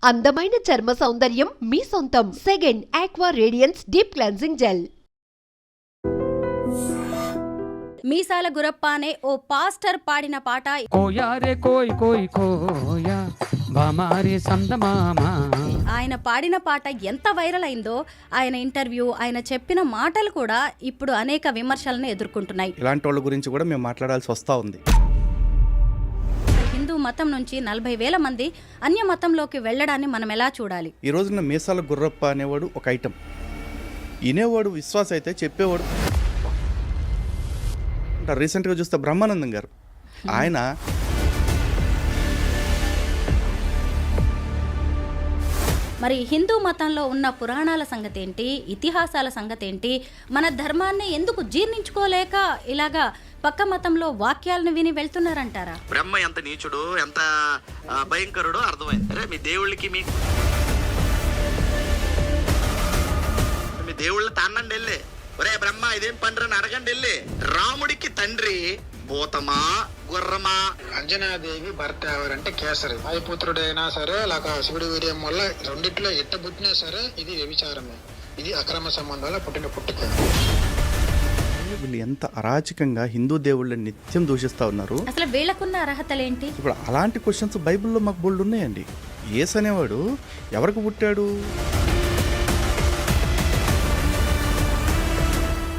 అందమైన చర్మ సౌందర్యం మీ సొంతం. Second aqua radiance deep cleansing gel. Meesala Gurappa అనే ఓ పాస్టర్ పాడిన పాట కోయారే కోయ్ కోయ్ కోయా బామారే సందమామ. ఆయన పాడిన పాట ఎంత వైరల్ అయిందో ఆయన ఇంటర్వ్యూ, ఆయన చెప్పిన మాటలు కూడా ఇప్పుడు అనేక విమర్శలను ఎదుర్కొంటున్నాయి. ఇలాంటి వాళ్ళ గురించి కూడా మేము మాట్లాడాల్సి వస్తూ ఉంది. హిందూ మతం నుంచి 40,000 మంది అన్య మతంలోకి వెళ్ళడాన్ని మనం ఎలా చూడాలి? ఈ రోజున మీసాల గుర్రప్ప అనేవాడు ఒక ఐటెం. వినేవాడు విశ్వాస అయితే చెప్పేవాడు. రీసెంట్గా చూస్తే బ్రహ్మానందం గారు ఆయన మరి హిందూ మతంలో ఉన్న పురాణాల సంగతి ఏంటి, ఇతిహాసాల సంగతి ఏంటి, మన ధర్మాన్ని ఎందుకు జీర్ణించుకోలేక ఇలాగా పక్క మతంలో వాక్యాలను విని వెళ్తున్నారంటారా? బ్రహ్మ ఎంత నీచుడు, ఎంత భయంకరుడో అర్థమైంది. అరే మీ దేవుళ్ళకి మీ దేవుళ్ళు తానండి వెళ్ళి, ఒరే బ్రహ్మ ఇదేం పండ్రని అడగండి వెళ్ళి. రాముడికి తండ్రి భూతమా గుర్రమా? అంజనాదేవి భర్త ఎవరంటే కేసరి. వాయుపుత్రుడైనా సరే లేక శివుడి వీర్యం వల్ల రెండిట్లో ఎట్ట పుట్టినా సరే ఇది వ్యభిచారమే. ఇది అక్రమ సంబంధాల పుట్టిన పుట్టుక. వీళ్ళు ఎంత అరాచకంగా హిందూ దేవుళ్ళని నిత్యం దూషిస్తూ ఉన్నారు. అసలు వీళ్ళకున్న అర్హతలేంటి? ఇప్పుడు అలాంటి క్వశ్చన్స్ బైబిల్లో మాకు బోల్డ్ ఉన్నాయండి. యేసు అనేవాడు ఎవరికి పుట్టాడు?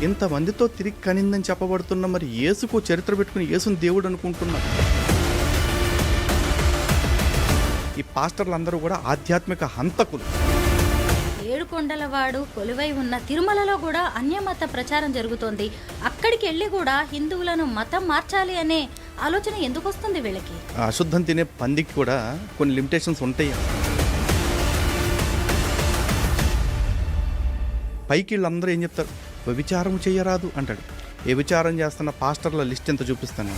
ఇంతమందితో తిరిగి కనిందని చెప్పబడుతున్న మరి యేసుకు చరిత్ర పెట్టుకుని యేసుని దేవుడు అనుకుంటున్నారు. ఈ పాస్టర్లు అందరూ కూడా ఆధ్యాత్మిక హంతకులు. ఏడుకొండలవాడు కొలువై ఉన్న తిరుమలలో కూడా అన్యమత ప్రచారం జరుగుతోంది. అక్కడికి వెళ్ళి కూడా హిందువులను మతం మార్చాలి అనే ఆలోచన ఎందుకు వస్తుంది వీళ్ళకి? అశుద్ధం తినే పందికి కూడా కొన్ని లిమిటేషన్స్ ఉంటాయి. పైకి వీళ్ళందరూ ఏం చెప్తారు? వ్యభిచారం చేయరాదు అంటాడు. ఏ విచారం చేస్తున్న పాస్టర్ల లిస్ట్ ఎంత చూపిస్తాను.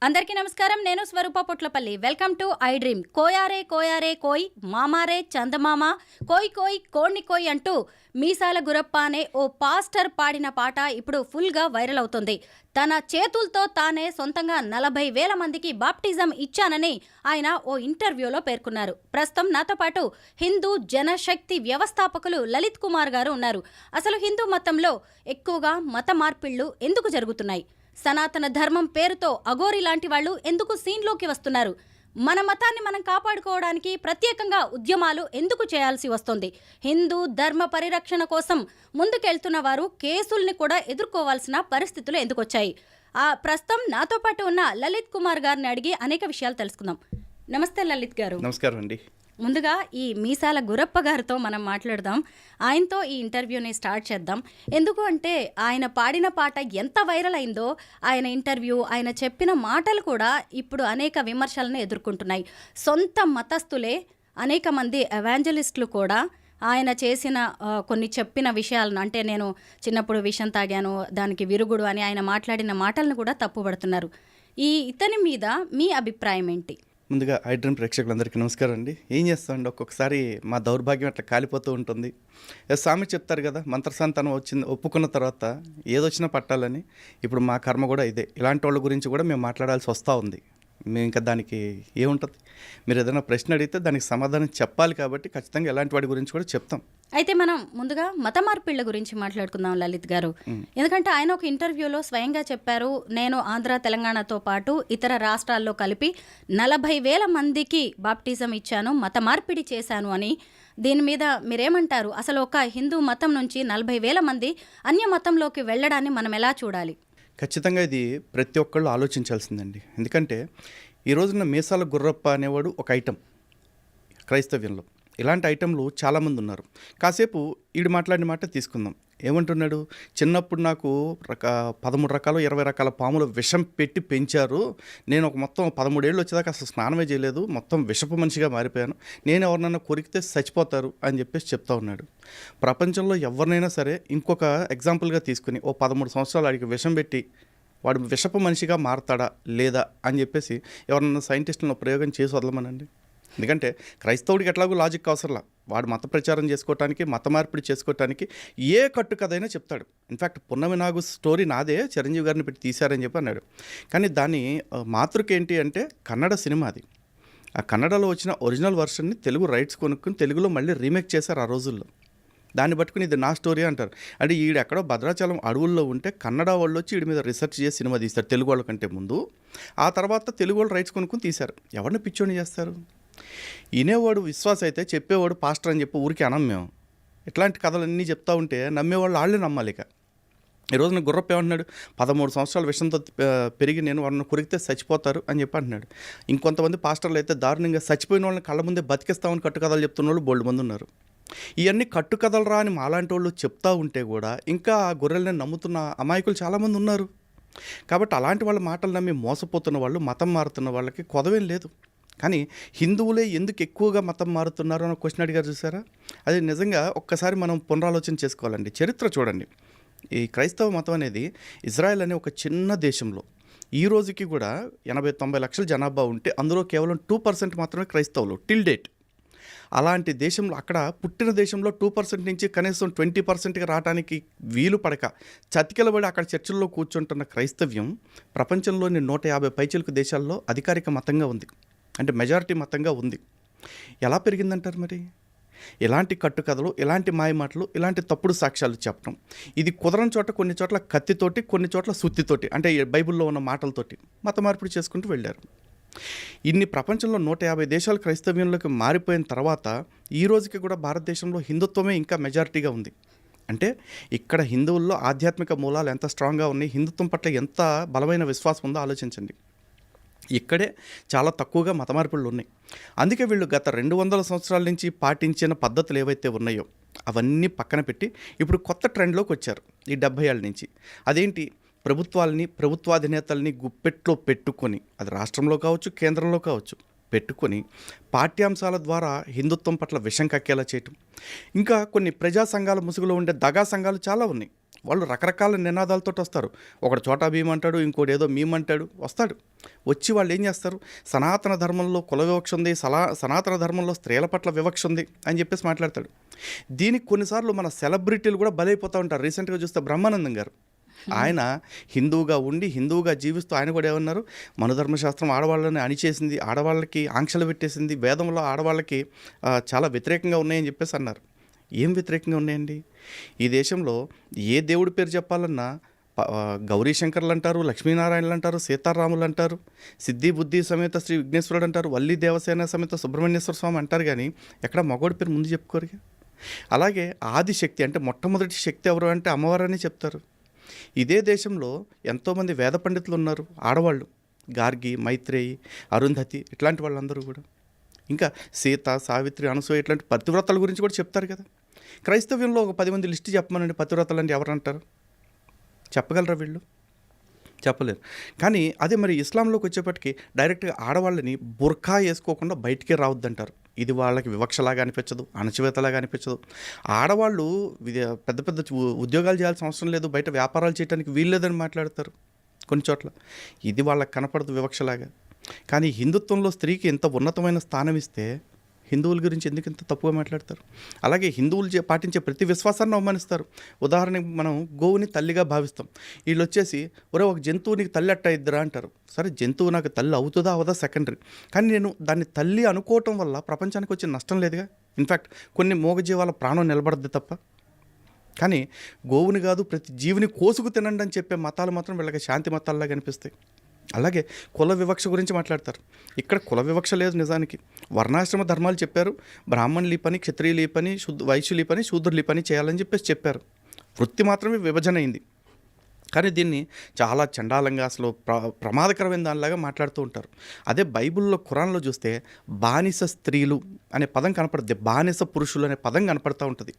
అందరికీ నమస్కారం. నేను Swaroopa Potlapalli. Welcome to I Dream. కోయారే కోయారే కోయ్ మామారే చందమామ కోయ్ కోయ్ కోణ్ణి కోయ్ అంటూ మీసాల గురప్ప అనే ఓ పాస్టర్ పాడిన పాట ఇప్పుడు ఫుల్గా వైరల్ అవుతుంది. తన చేతులతో తానే సొంతంగా 40,000 మందికి బాప్టిజం ఇచ్చానని ఆయన ఓ ఇంటర్వ్యూలో పేర్కొన్నారు. ప్రస్తుతం నాతో పాటు హిందూ జనశక్తి వ్యవస్థాపకులు లలిత్ కుమార్ గారు ఉన్నారు. అసలు హిందూ మతంలో ఎక్కువగా మత మార్పిళ్లు ఎందుకు జరుగుతున్నాయి? సనాతన ధర్మం పేరుతో అఘోరి లాంటి వాళ్ళు ఎందుకు సీన్లోకి వస్తున్నారు? మన మతాన్ని మనం కాపాడుకోవడానికి ప్రత్యేకంగా ఉద్యమాలు ఎందుకు చేయాల్సి వస్తుంది? హిందూ ధర్మ పరిరక్షణ కోసం ముందుకెళ్తున్న వారు కేసుల్ని కూడా ఎదుర్కోవాల్సిన పరిస్థితులు ఎందుకు వచ్చాయి? ప్రస్తుతం నాతో పాటు ఉన్న లలిత్ కుమార్ గారిని అడిగి అనేక విషయాలు తెలుసుకుందాం. నమస్తే లలిత్ గారు. నమస్కారం అండి. ముందుగా ఈ మీసాల గురప్ప గారితో మనం మాట్లాడదాం. ఆయనతో ఈ ఇంటర్వ్యూని స్టార్ట్ చేద్దాం. ఎందుకు అంటే ఆయన పాడిన పాట ఎంత వైరల్ అయిందో ఆయన ఇంటర్వ్యూ, ఆయన చెప్పిన మాటలు కూడా ఇప్పుడు అనేక విమర్శలను ఎదుర్కొంటున్నాయి. సొంత మతస్థులే, అనేక మంది ఎవాంజలిస్టులు కూడా ఆయన చేసిన కొన్ని చెప్పిన విషయాలను, అంటే నేను చిన్నప్పుడు విషం తాగాను దానికి విరుగుడు అని ఆయన మాట్లాడిన మాటలను కూడా తప్పుపడుతున్నారు. ఇతని మీద మీ అభిప్రాయం ఏంటి? ముందుగా ఐ డ్రీమ్ ప్రేక్షకులందరికీ నమస్కారం అండి. ఏం చేస్తామండి, ఒక్కొక్కసారి మా దౌర్భాగ్యం అట్లా కాలిపోతూ ఉంటుంది. స్వామి చెప్తారు కదా, మంత్రసంతానం వచ్చింది ఒప్పుకున్న తర్వాత ఏదొచ్చినా పట్టాలని. ఇప్పుడు మా కర్మ కూడా ఇదే. ఇలాంటి వాళ్ళ గురించి కూడా మేము మాట్లాడాల్సి వస్తూ ఉంది. మేము ఇంకా దానికి ఏముంటుంది, మీరు ఏదైనా ప్రశ్న అడిగితే దానికి సమాధానం చెప్పాలి. కాబట్టి ఖచ్చితంగా ఇలాంటి వాడి గురించి కూడా చెప్తాం. అయితే మనం ముందుగా మత మార్పిళ్ల గురించి మాట్లాడుకుందాం లలిత్ గారు. ఎందుకంటే ఆయన ఒక ఇంటర్వ్యూలో స్వయంగా చెప్పారు, నేను ఆంధ్ర తెలంగాణతో పాటు ఇతర రాష్ట్రాల్లో కలిపి 40,000 మందికి బాప్టిజం ఇచ్చాను, మత మార్పిడి చేశాను అని. దీని మీద మీరేమంటారు? అసలు ఒక హిందూ మతం నుంచి 40,000 మంది అన్య మతంలోకి వెళ్ళడాన్ని మనం ఎలా చూడాలి? ఖచ్చితంగా ఇది ప్రతి ఒక్కళ్ళు ఆలోచించాల్సిందండి. ఎందుకంటే ఈ రోజున మీసాల గుర్రప్ప అనేవాడు ఒక ఐటెం క్రైస్తవ్యంలో. ఇలాంటి ఐటెంలు చాలామంది ఉన్నారు. కాసేపు ఈడు మాట్లాడిన మాట తీసుకుందాం. ఏమంటున్నాడు? చిన్నప్పుడు నాకు 13 రకాలు 20 రకాల పాములు విషం పెట్టి పెంచారు. నేను ఒక మొత్తం 13 ఏళ్ళు వచ్చేదాకా అసలు స్నానమే చేయలేదు, మొత్తం విషపు మనిషిగా మారిపోయాను, నేను ఎవరినైనా కొరికితే చచ్చిపోతారు అని చెప్పేసి చెప్తా ఉన్నాడు. ప్రపంచంలో ఎవరినైనా సరే ఇంకొక ఎగ్జాంపుల్గా తీసుకుని ఓ 13 సంవత్సరాలు వాడికి విషం పెట్టి వాడు విషపు మనిషిగా మారతాడా లేదా అని చెప్పేసి ఎవరన్నా సైంటిస్టులను ప్రయోగం చేసి వదలమనండి. ఎందుకంటే క్రైస్తవుడికి ఎట్లాగో లాజిక్ అవసరంలా, వాడు మత ప్రచారం చేసుకోవటానికి, మత మార్పిడి చేసుకోవటానికి ఏ కట్టుకథైనా చెప్తాడు. ఇన్ఫ్యాక్ట్ పున్నమి నాగు స్టోరీ నాదే, చిరంజీవి గారిని పెట్టి తీశారని చెప్పి అన్నాడు. కానీ దాని మాతృక ఏంటి అంటే కన్నడ సినిమా అది. ఆ కన్నడలో వచ్చిన ఒరిజినల్ వర్షన్ని తెలుగు రైట్స్ కొనుక్కుని తెలుగులో మళ్ళీ రీమేక్ చేశారు ఆ రోజుల్లో. దాన్ని పట్టుకుని ఇది నా స్టోరీ అంటారు. అంటే ఈడెక్కడో భద్రాచలం అడవుల్లో ఉంటే కన్నడ వాళ్ళు వచ్చి వీడి మీద రీసెర్చ్ చేసి సినిమా తీస్తారు తెలుగు వాళ్ళ కంటే ముందు. ఆ తర్వాత తెలుగు వాళ్ళు రైట్స్ కొనుక్కుని తీశారు. ఎవరిని పిచ్చోని చేస్తారు? వినేవాడు విశ్వాస అయితే చెప్పేవాడు పాస్టర్ అని చెప్పి ఊరికి అనం మేము. ఇట్లాంటి కథలన్నీ చెప్తా ఉంటే నమ్మేవాళ్ళు వాళ్ళే నమ్మాలి. ఇక ఈరోజు నేను గుర్రప్ప ఏమంటున్నాడు, 13 సంవత్సరాల విషయంతో పెరిగి నేను వాళ్ళని కొరికితే చచ్చిపోతారు అని చెప్పి అంటున్నాడు. ఇంకొంతమంది పాస్టర్లు అయితే దారుణంగా చచ్చిపోయిన వాళ్ళని కళ్ళ ముందే బతికిస్తామని కట్టుకథలు చెప్తున్న వాళ్ళు బోల్డ్ మంది ఉన్నారు. ఇవన్నీ కట్టుకథలు రా అని మాలాంటి వాళ్ళు చెప్తా ఉంటే కూడా ఇంకా ఆ గొర్రెల్ని నమ్ముతున్న అమాయకులు చాలామంది ఉన్నారు. కాబట్టి అలాంటి వాళ్ళ మాటలు నమ్మి మోసపోతున్న వాళ్ళు, మతం మారుతున్న వాళ్ళకి కొదవేం లేదు. కానీ హిందువులే ఎందుకు ఎక్కువగా మతం మారుతున్నారు అని క్వశ్చన్ అడిగారు చూసారా? అది నిజంగా ఒక్కసారి మనం పునరాలోచన చేసుకోవాలండి. చరిత్ర చూడండి. ఈ క్రైస్తవ మతం అనేది ఇజ్రాయెల్ అనే ఒక చిన్న దేశంలో ఈ రోజుకి కూడా 80-90 లక్షల జనాభా ఉంటే అందులో కేవలం 2% మాత్రమే క్రైస్తవులు టిల్ డేట్. అలాంటి దేశంలో, అక్కడ పుట్టిన దేశంలో 2% నుంచి కనీసం 20%కి రావడానికి వీలు పడక చతికిలబడి అక్కడ చర్చిల్లో కూర్చుంటున్న క్రైస్తవ్యం ప్రపంచంలోని 150 పైచిలకు దేశాల్లో అధికారిక మతంగా ఉంది. అంటే మెజారిటీ మతంగా ఉంది. ఎలా పెరిగిందంటారు మరి? ఇలాంటి కట్టుకథలు, ఇలాంటి మాయమాటలు, ఇలాంటి తప్పుడు సాక్ష్యాలు చెప్పడం. ఇది కుదరని చోట కొన్ని చోట్ల కత్తితోటి, కొన్ని చోట్ల సుత్తితోటి, అంటే బైబిల్లో ఉన్న మాటలతోటి మత మార్పిడి చేసుకుంటూ వెళ్ళారు. ఇన్ని ప్రపంచంలో 150 దేశాలు క్రైస్తవ్యంలోకి మారిపోయిన తర్వాత ఈ రోజుకి కూడా భారతదేశంలో హిందుత్వమే ఇంకా మెజారిటీగా ఉంది. అంటే ఇక్కడ హిందువుల్లో ఆధ్యాత్మిక మూలాలు ఎంత స్ట్రాంగ్గా ఉన్నాయి, హిందుత్వం పట్ల ఎంత బలమైన విశ్వాసం ఉందో ఆలోచించండి. ఇక్కడే చాలా తక్కువగా మత మార్పులు ఉన్నాయి. అందుకే వీళ్ళు గత 200 సంవత్సరాల నుంచి పాటించిన పద్ధతులు ఏవైతే ఉన్నాయో అవన్నీ పక్కన పెట్టి ఇప్పుడు కొత్త ట్రెండ్లోకి వచ్చారు ఈ 70 ఏళ్ళ నుంచి. అదేంటి? ప్రభుత్వాధినేతల్ని గుప్పెట్లో పెట్టుకొని, అది రాష్ట్రంలో కావచ్చు, కేంద్రంలో కావచ్చు, పెట్టుకొని పాఠ్యాంశాల ద్వారా హిందుత్వం పట్ల విషం కక్కేలా చేయటం. ఇంకా కొన్ని ప్రజా సంఘాల ముసుగులో ఉండే దగా సంఘాలు చాలా ఉన్నాయి. వాళ్ళు రకరకాల నినాదాలతో వస్తారు. ఒకడు చోటా భీమ్ అంటాడు, ఇంకోటి ఏదో మీమ్ అంటాడు, వస్తాడు. వచ్చి వాళ్ళు ఏం చేస్తారు? సనాతన ధర్మంలో కుల వివక్ష ఉంది, సనాతన ధర్మంలో స్త్రీల పట్ల వివక్ష ఉంది అని చెప్పేసి మాట్లాడతాడు. దీనికి కొన్నిసార్లు మన సెలబ్రిటీలు కూడా బలైపోతూ ఉంటారు. రీసెంట్గా చూస్తే బ్రహ్మానందం గారు, ఆయన హిందువుగా ఉండి హిందువుగా జీవిస్తూ ఆయన కూడా ఏమన్నారు, మనుధర్మశాస్త్రం ఆడవాళ్ళని అణిచేసింది, ఆడవాళ్ళకి ఆంక్షలు పెట్టేసింది, వేదంలో ఆడవాళ్ళకి చాలా వ్యతిరేకంగా ఉన్నాయని చెప్పేసి అన్నారు. ఏం వ్యతిరేకంగా ఉన్నాయండి? ఈ దేశంలో ఏ దేవుడి పేరు చెప్పాలన్నా గౌరీశంకర్లు అంటారు, లక్ష్మీనారాయణలు అంటారు, సీతారాములు అంటారు, సిద్ధి బుద్ధి సమేత శ్రీ విఘ్నేశ్వరుడు అంటారు, వల్లి దేవసేన సమేత సుబ్రహ్మణ్యేశ్వర స్వామి అంటారు. కానీ ఎక్కడ మగవాడి పేరు ముందు చెప్పుకోరుగా. అలాగే ఆదిశక్తి అంటే మొట్టమొదటి శక్తి ఎవరు అంటే అమ్మవారని చెప్తారు. ఇదే దేశంలో ఎంతోమంది వేద పండితులు ఉన్నారు, ఆడవాళ్ళు, గార్గి, మైత్రేయి, అరుంధతి, ఇట్లాంటి వాళ్ళందరూ కూడా. ఇంకా సీత, సావిత్రి, అనసూయ ఇట్లాంటి పతివ్రతల గురించి కూడా చెప్తారు కదా. క్రైస్తవ్యంలో ఒక 10 మంది లిస్టు చెప్పమనండి, పతివ్రతలు అంటే ఎవరంటారు? చెప్పగలరా వీళ్ళు? చెప్పలేరు. కానీ అదే మరి ఇస్లాంలోకి వచ్చేప్పటికి డైరెక్ట్గా ఆడవాళ్ళని బుర్ఖా వేసుకోకుండా బయటికే రావద్దంటారు. ఇది వాళ్ళకి వివక్షలాగా అనిపించదు, అణచివేతలాగా అనిపించదు. ఆడవాళ్ళు పెద్ద పెద్ద ఉద్యోగాలు చేయాల్సిన అవసరం లేదు, బయట వ్యాపారాలు చేయడానికి వీల్లేదని మాట్లాడతారు కొన్ని చోట్ల. ఇది వాళ్ళకి కనపడదు వివక్షలాగా. కానీ హిందుత్వంలో స్త్రీకి ఎంత ఉన్నతమైన స్థానం ఇస్తే హిందువుల గురించి ఎందుకు ఇంత తప్పుగా మాట్లాడతారు? అలాగే హిందువులు పాటించే ప్రతి విశ్వాసాన్ని అవమానిస్తారు. ఉదాహరణకి మనం గోవుని తల్లిగా భావిస్తాం. వీళ్ళు వచ్చేసి ఒక జంతువు నీకు తల్లి అట్ట ఇద్దరా అంటారు. సరే, జంతువు నాకు తల్లి అవుతుందా అవదా సెకండరీ, కానీ నేను దాన్ని తల్లి అనుకోవటం వల్ల ప్రపంచానికి వచ్చే నష్టం లేదుగా. ఇన్ఫ్యాక్ట్ కొన్ని మూగజీవాల ప్రాణం నిలబడద్దు తప్ప. కానీ గోవుని కాదు ప్రతి జీవిని కోసుకు తినండి అని చెప్పే మతాలు మాత్రం వీళ్ళకి శాంతి మతాల్లా కనిపిస్తాయి. అలాగే కుల వివక్ష గురించి మాట్లాడతారు. ఇక్కడ కుల వివక్ష లేదు నిజానికి. వర్ణాశ్రమ ధర్మాలు చెప్పారు. బ్రాహ్మణులు ఈ పని, క్షత్రియులు ఈ పని, వైశ్యులు ఈ పని, శూద్రులు ఈ పని చేయాలని చెప్పేసి చెప్పారు. వృత్తి మాత్రమే విభజన అయింది. కానీ దీన్ని చాలా చండాలంగా అసలు ప్రమాదకరమైన దానిలాగా మాట్లాడుతూ ఉంటారు. అదే బైబిల్లో, ఖురాన్లో చూస్తే బానిస స్త్రీలు అనే పదం కనపడుద్ది, బానిస పురుషులు అనే పదం కనపడుతూ ఉంటుంది.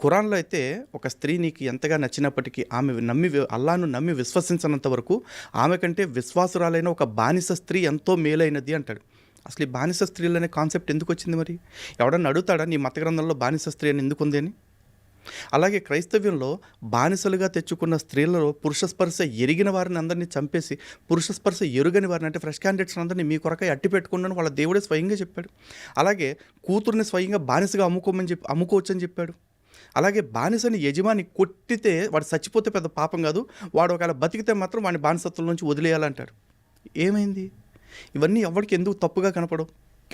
ఖురాన్లో అయితే ఒక స్త్రీ నీకు ఎంతగా నచ్చినప్పటికీ ఆమె అల్లాను నమ్మి విశ్వసించినంత వరకు ఆమె కంటే విశ్వాసురాలైన ఒక బానిస స్త్రీ ఎంతో మేలైనది అంటాడు. అసలు ఈ బానిస స్త్రీలు అనే కాన్సెప్ట్ ఎందుకు వచ్చింది? మరి ఎవడన్నా అడుగుతాడా నీ మత గ్రంథంలో బానిస స్త్రీ అని ఎందుకు ఉంది అని? అలాగే క్రైస్తవ్యంలో బానిసలుగా తెచ్చుకున్న స్త్రీలలో పురుష స్పర్శ ఎరిగిన వారిని అందరినీ చంపేసి పురుష స్పర్శ ఎరుగని వారిని అంటే ఫ్రెష్ క్యాండిడేట్స్ అందరినీ మీ కొరకై అట్టి పెట్టుకున్నాను వాళ్ళ దేవుడే స్వయంగా చెప్పాడు. అలాగే కూతుర్ని స్వయంగా బానిసగా అమ్ముకోవచ్చని చెప్పాడు. అలాగే బానిసని యజమాని కొట్టితే వాడు చచ్చిపోతే పెద్ద పాపం కాదు, వాడు ఒకవేళ బతికితే మాత్రం వాడిని బానిసత్వం నుంచి వదిలేయాలంటాడు. ఏమైంది? ఇవన్నీ ఎవరికి ఎందుకు తప్పుగా కనపడవు?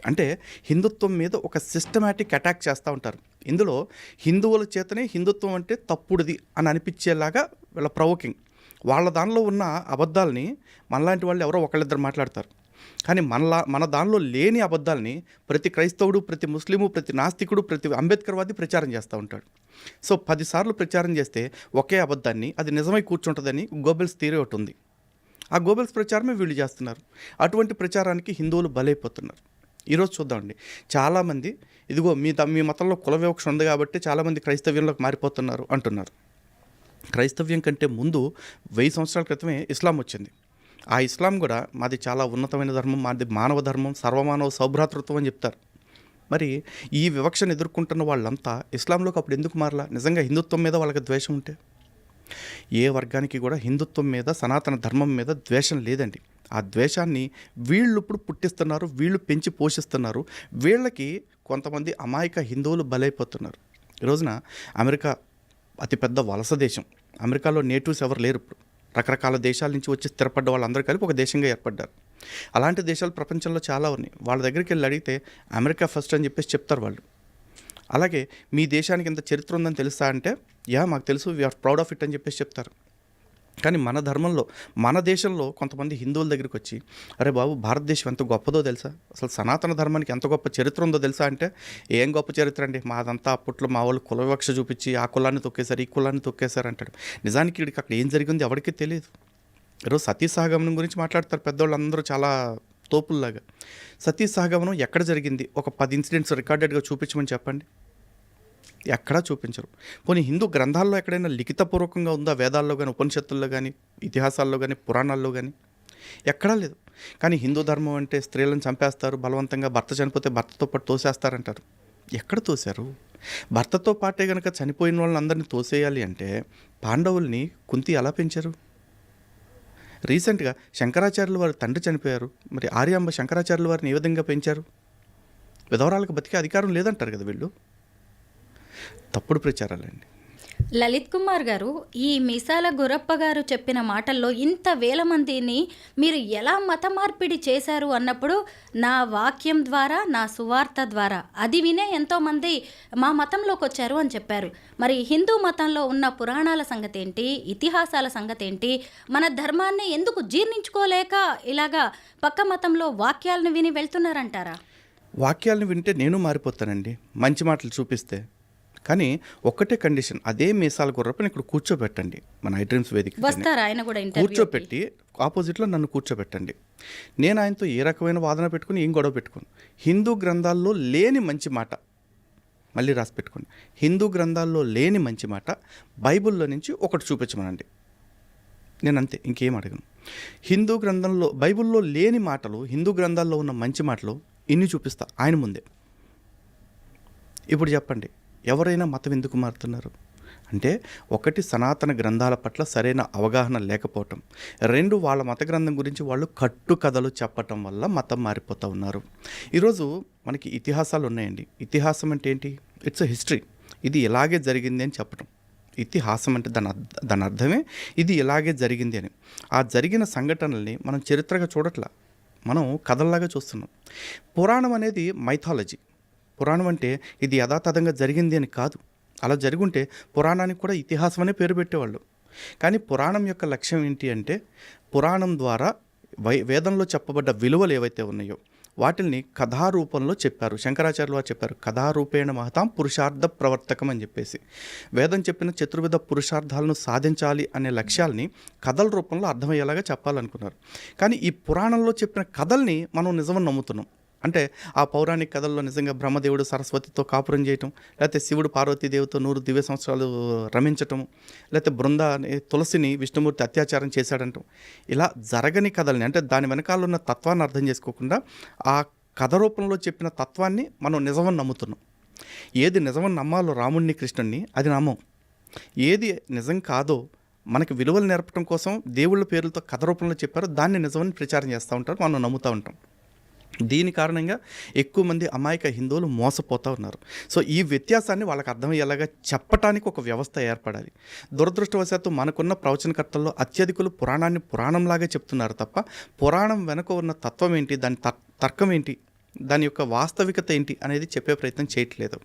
అంటే హిందుత్వం మీద ఒక సిస్టమేటిక్ అటాక్ చేస్తూ ఉంటారు. ఇందులో హిందువుల చేతనే హిందుత్వం అంటే తప్పుడుది అని అనిపించేలాగా వీళ్ళ ప్రవోకింగ్. వాళ్ళ దానిలో ఉన్న అబద్ధాలని మనలాంటి వాళ్ళు ఎవరో ఒకళ్ళిద్దరు మాట్లాడతారు. కానీ మన దానిలో లేని అబద్ధాలని ప్రతి క్రైస్తవుడు, ప్రతి ముస్లిము, ప్రతి నాస్తికుడు, ప్రతి అంబేద్కర్వాది ప్రచారం చేస్తూ ఉంటాడు. సో 10 సార్లు ప్రచారం చేస్తే ఒకే అబద్ధాన్ని అది నిజమై కూర్చుంటుందని గోబెల్స్ థియరీ ఒకటి ఉంది. ఆ గోబెల్స్ ప్రచారమే వీళ్ళు చేస్తున్నారు. అటువంటి ప్రచారానికి హిందువులు బలైపోతున్నారు. ఈరోజు చూద్దామండి, చాలామంది ఇదిగో మీ మతంలో కుల వివక్ష ఉంది కాబట్టి చాలామంది క్రైస్తవ్యంలోకి మారిపోతున్నారు అంటున్నారు. క్రైస్తవ్యం కంటే ముందు 1000 సంవత్సరాల క్రితమే ఇస్లాం వచ్చింది. ఆ ఇస్లాం కూడా మాది చాలా ఉన్నతమైన ధర్మం, మాది మానవ ధర్మం, సర్వమానవ సౌభ్రాతృత్వం అని చెప్తారు. మరి ఈ వివక్షను ఎదుర్కొంటున్న వాళ్ళంతా ఇస్లాంలోకి అప్పుడు ఎందుకు మారలా? నిజంగా హిందుత్వం మీద వాళ్ళకి ద్వేషం ఉంటే. ఏ వర్గానికి కూడా హిందుత్వం మీద, సనాతన ధర్మం మీద ద్వేషం లేదండి. ఆ ద్వేషాన్ని వీళ్ళు ఇప్పుడు పుట్టిస్తున్నారు, వీళ్ళు పెంచి పోషిస్తున్నారు. వీళ్ళకి కొంతమంది అమాయక హిందువులు బలైపోతున్నారు. ఈ రోజున అమెరికా అతిపెద్ద వలస దేశం. అమెరికాలో నేటివ్స్ ఎవరు లేరు. ఇప్పుడు రకరకాల దేశాల నుంచి వచ్చి స్థిరపడ్డ వాళ్ళందరూ కలిపి ఒక దేశంగా ఏర్పడ్డారు. అలాంటి దేశాలు ప్రపంచంలో చాలా ఉన్నాయి. వాళ్ళ దగ్గరికి వెళ్ళి అడిగితే అమెరికా ఫస్ట్ అని చెప్పేసి చెప్తారు వాళ్ళు. అలాగే మీ దేశానికి ఇంత చరిత్ర ఉందని తెలుసా అంటే, మాకు తెలుసు, వీఆర్ ప్రౌడ్ ఆఫ్ ఇట్ అని చెప్పేసి చెప్తారు. కానీ మన ధర్మంలో, మన దేశంలో కొంతమంది హిందువుల దగ్గరికి వచ్చి, అరే బాబు భారతదేశం ఎంత గొప్పదో తెలుసా, అసలు సనాతన ధర్మానికి ఎంత గొప్ప చరిత్ర ఉందో తెలుసా అంటే, ఏం గొప్ప చరిత్ర అండి, మాదంతా అప్పట్లో మా వాళ్ళు కుల వివక్ష చూపించి ఆ కులాన్ని తొక్కేశారు, ఈ కులాన్ని తొక్కేశారు అంటాడు. నిజానికి వీడికి అక్కడ ఏం జరిగింది ఎవరికీ తెలియదు. ఈరోజు సతీ సహగమనం గురించి మాట్లాడతారు పెద్దవాళ్ళు అందరూ చాలా తోపుల్లాగా. సతీ సహగమనం ఎక్కడ జరిగింది? ఒక 10 ఇన్సిడెంట్స్ రికార్డెడ్గా చూపించమని చెప్పండి. ఎక్కడా చూపించరు. పోనీ హిందూ గ్రంథాల్లో ఎక్కడైనా లిఖితపూర్వకంగా ఉందా? వేదాల్లో కానీ, ఉపనిషత్తుల్లో కానీ, ఇతిహాసాల్లో కానీ, పురాణాల్లో కానీ ఎక్కడా లేదు. కానీ హిందూ ధర్మం అంటే స్త్రీలను చంపేస్తారు, బలవంతంగా భర్త చనిపోతే భర్తతో పాటు తోసేస్తారంటారు. ఎక్కడ తోశారు? భర్తతో పాటే కనుక చనిపోయిన వాళ్ళని అందరినీ తోసేయాలి అంటే పాండవుల్ని కుంతి ఎలా పెంచారు? రీసెంట్గా శంకరాచార్యులు వారి తండ్రి చనిపోయారు. మరి ఆర్యాంబ శంకరాచార్యులు వారిని ఏ విధంగా పెంచారు? విధవరాలకు బతికే అధికారం లేదంటారు కదా వీళ్ళు. తప్పుడు ప్రచారాలండి. లలిత్ కుమార్ గారు, ఈ మీసాల గురప్ప గారు చెప్పిన మాటల్లో ఇంత వేల మందిని మీరు ఎలా మత మార్పిడి చేశారు అన్నప్పుడు, నా వాక్యం ద్వారా, నా సువార్త ద్వారా అది వినే ఎంతోమంది మా మతంలోకి వచ్చారు అని చెప్పారు. మరి హిందూ మతంలో ఉన్న పురాణాల సంగతి ఏంటి, ఇతిహాసాల సంగతి ఏంటి, మన ధర్మాన్ని ఎందుకు జీర్ణించుకోలేక ఇలాగా పక్క మతంలో వాక్యాలను విని వెళ్తున్నారంటారా? వాక్యాలను వింటే నేను మారిపోతానండి, మంచి మాటలు చూపిస్తే. కానీ ఒక్కటే కండిషన్, అదే మీసాల గుర్రపని ఇక్కడ కూర్చోబెట్టండి. మన ఐ డ్రీమ్స్ వేదిక కూర్చోబెట్టి ఆపోజిట్లో నన్ను కూర్చోబెట్టండి. నేను ఆయనతో ఏ రకమైన వాదన పెట్టుకుని ఏం గొడవ పెట్టుకోను. హిందూ గ్రంథాల్లో లేని మంచి మాట మళ్ళీ రాసి పెట్టుకోండి. హిందూ గ్రంథాల్లో లేని మంచి మాట బైబిల్లో నుంచి ఒకటి చూపించమనండి. నేను అంతే, ఇంకేం అడగను. హిందూ గ్రంథంలో, బైబిల్లో లేని మాటలు హిందూ గ్రంథాల్లో ఉన్న మంచి మాటలు ఇన్ని చూపిస్తా ఆయన ముందే. ఇప్పుడు చెప్పండి, ఎవరైనా మతం ఎందుకు మారుతున్నారు అంటే, ఒకటి సనాతన గ్రంథాల పట్ల సరైన అవగాహన లేకపోవటం, 2 వాళ్ళ మత గ్రంథం గురించి వాళ్ళు కట్టు కథలు చెప్పటం వల్ల మతం మారిపోతూ ఉన్నారు. ఈరోజు మనకి ఇతిహాసాలు ఉన్నాయండి. ఇతిహాసం అంటే ఏంటి? It's a history. ఇది ఇలాగే జరిగింది అని చెప్పటం. ఇతిహాసం అంటే దాని అర్థమే ఇది ఇలాగే జరిగింది అని. ఆ జరిగిన సంఘటనల్ని మనం చరిత్రగా చూడట్లా, మనం కథల్లాగా చూస్తున్నాం. పురాణం అనేది మైథాలజీ. పురాణం అంటే ఇది యథాతథంగా జరిగింది అని కాదు. అలా జరుగుంటే పురాణానికి కూడా ఇతిహాసం అనే పేరు పెట్టేవాళ్ళు. కానీ పురాణం యొక్క లక్ష్యం ఏంటి అంటే, పురాణం ద్వారా వేదంలో చెప్పబడ్డ విలువలు ఏవైతే ఉన్నాయో వాటిల్ని కథారూపంలో చెప్పారు. శంకరాచార్యులు వారు చెప్పారు, కథారూపేణ మహతాం పురుషార్థ ప్రవర్తకం అని చెప్పేసి. వేదం చెప్పిన చతుర్విధ పురుషార్థాలను సాధించాలి అనే లక్ష్యాల్ని కథల రూపంలో అర్థమయ్యేలాగా చెప్పాలనుకున్నారు. కానీ ఈ పురాణంలో చెప్పిన కథల్ని మనం నిజమని నమ్ముతున్నాం. అంటే ఆ పౌరాణిక కథల్లో నిజంగా బ్రహ్మదేవుడు సరస్వతితో కాపురం చేయటం, లేకపోతే శివుడు పార్వతీదేవితో 100 దివ్య సంవత్సరాలు రమించటం, లేకపోతే తులసిని విష్ణుమూర్తి అత్యాచారం చేశాడంటాం. ఇలా జరగని కథల్ని, అంటే దాని వెనకాల ఉన్న తత్వాన్ని అర్థం చేసుకోకుండా ఆ కథ రూపంలో చెప్పిన తత్వాన్ని మనం నిజమని నమ్ముతున్నాం. ఏది నిజమని నమ్మాలో రాముడిని కృష్ణుడిని అది నమ్మం. ఏది నిజం కాదో మనకి విలువలు నేర్పడం కోసం దేవుళ్ళ పేర్లతో కథ రూపంలో చెప్పారో దాన్ని నిజమని ప్రచారం చేస్తూ ఉంటారు, మనం నమ్ముతూ ఉంటాం. దీని కారణంగా ఎక్కువ మంది అమాయక హిందువులు మోసపోతూ ఉన్నారు. సో ఈ వ్యత్యాసాన్ని వాళ్ళకి అర్థమయ్యేలాగా చెప్పటానికి ఒక వ్యవస్థ ఏర్పడాలి. దురదృష్టవశాత్తు మనకున్న ప్రవచనకర్తల్లో అత్యధికులు పురాణాన్ని పురాణంలాగే చెప్తున్నారు తప్ప పురాణం వెనుక ఉన్న తత్వం ఏంటి, దాని తర్కం ఏంటి, దాని యొక్క వాస్తవికత ఏంటి అనేది చెప్పే ప్రయత్నం చేయట్లేదు.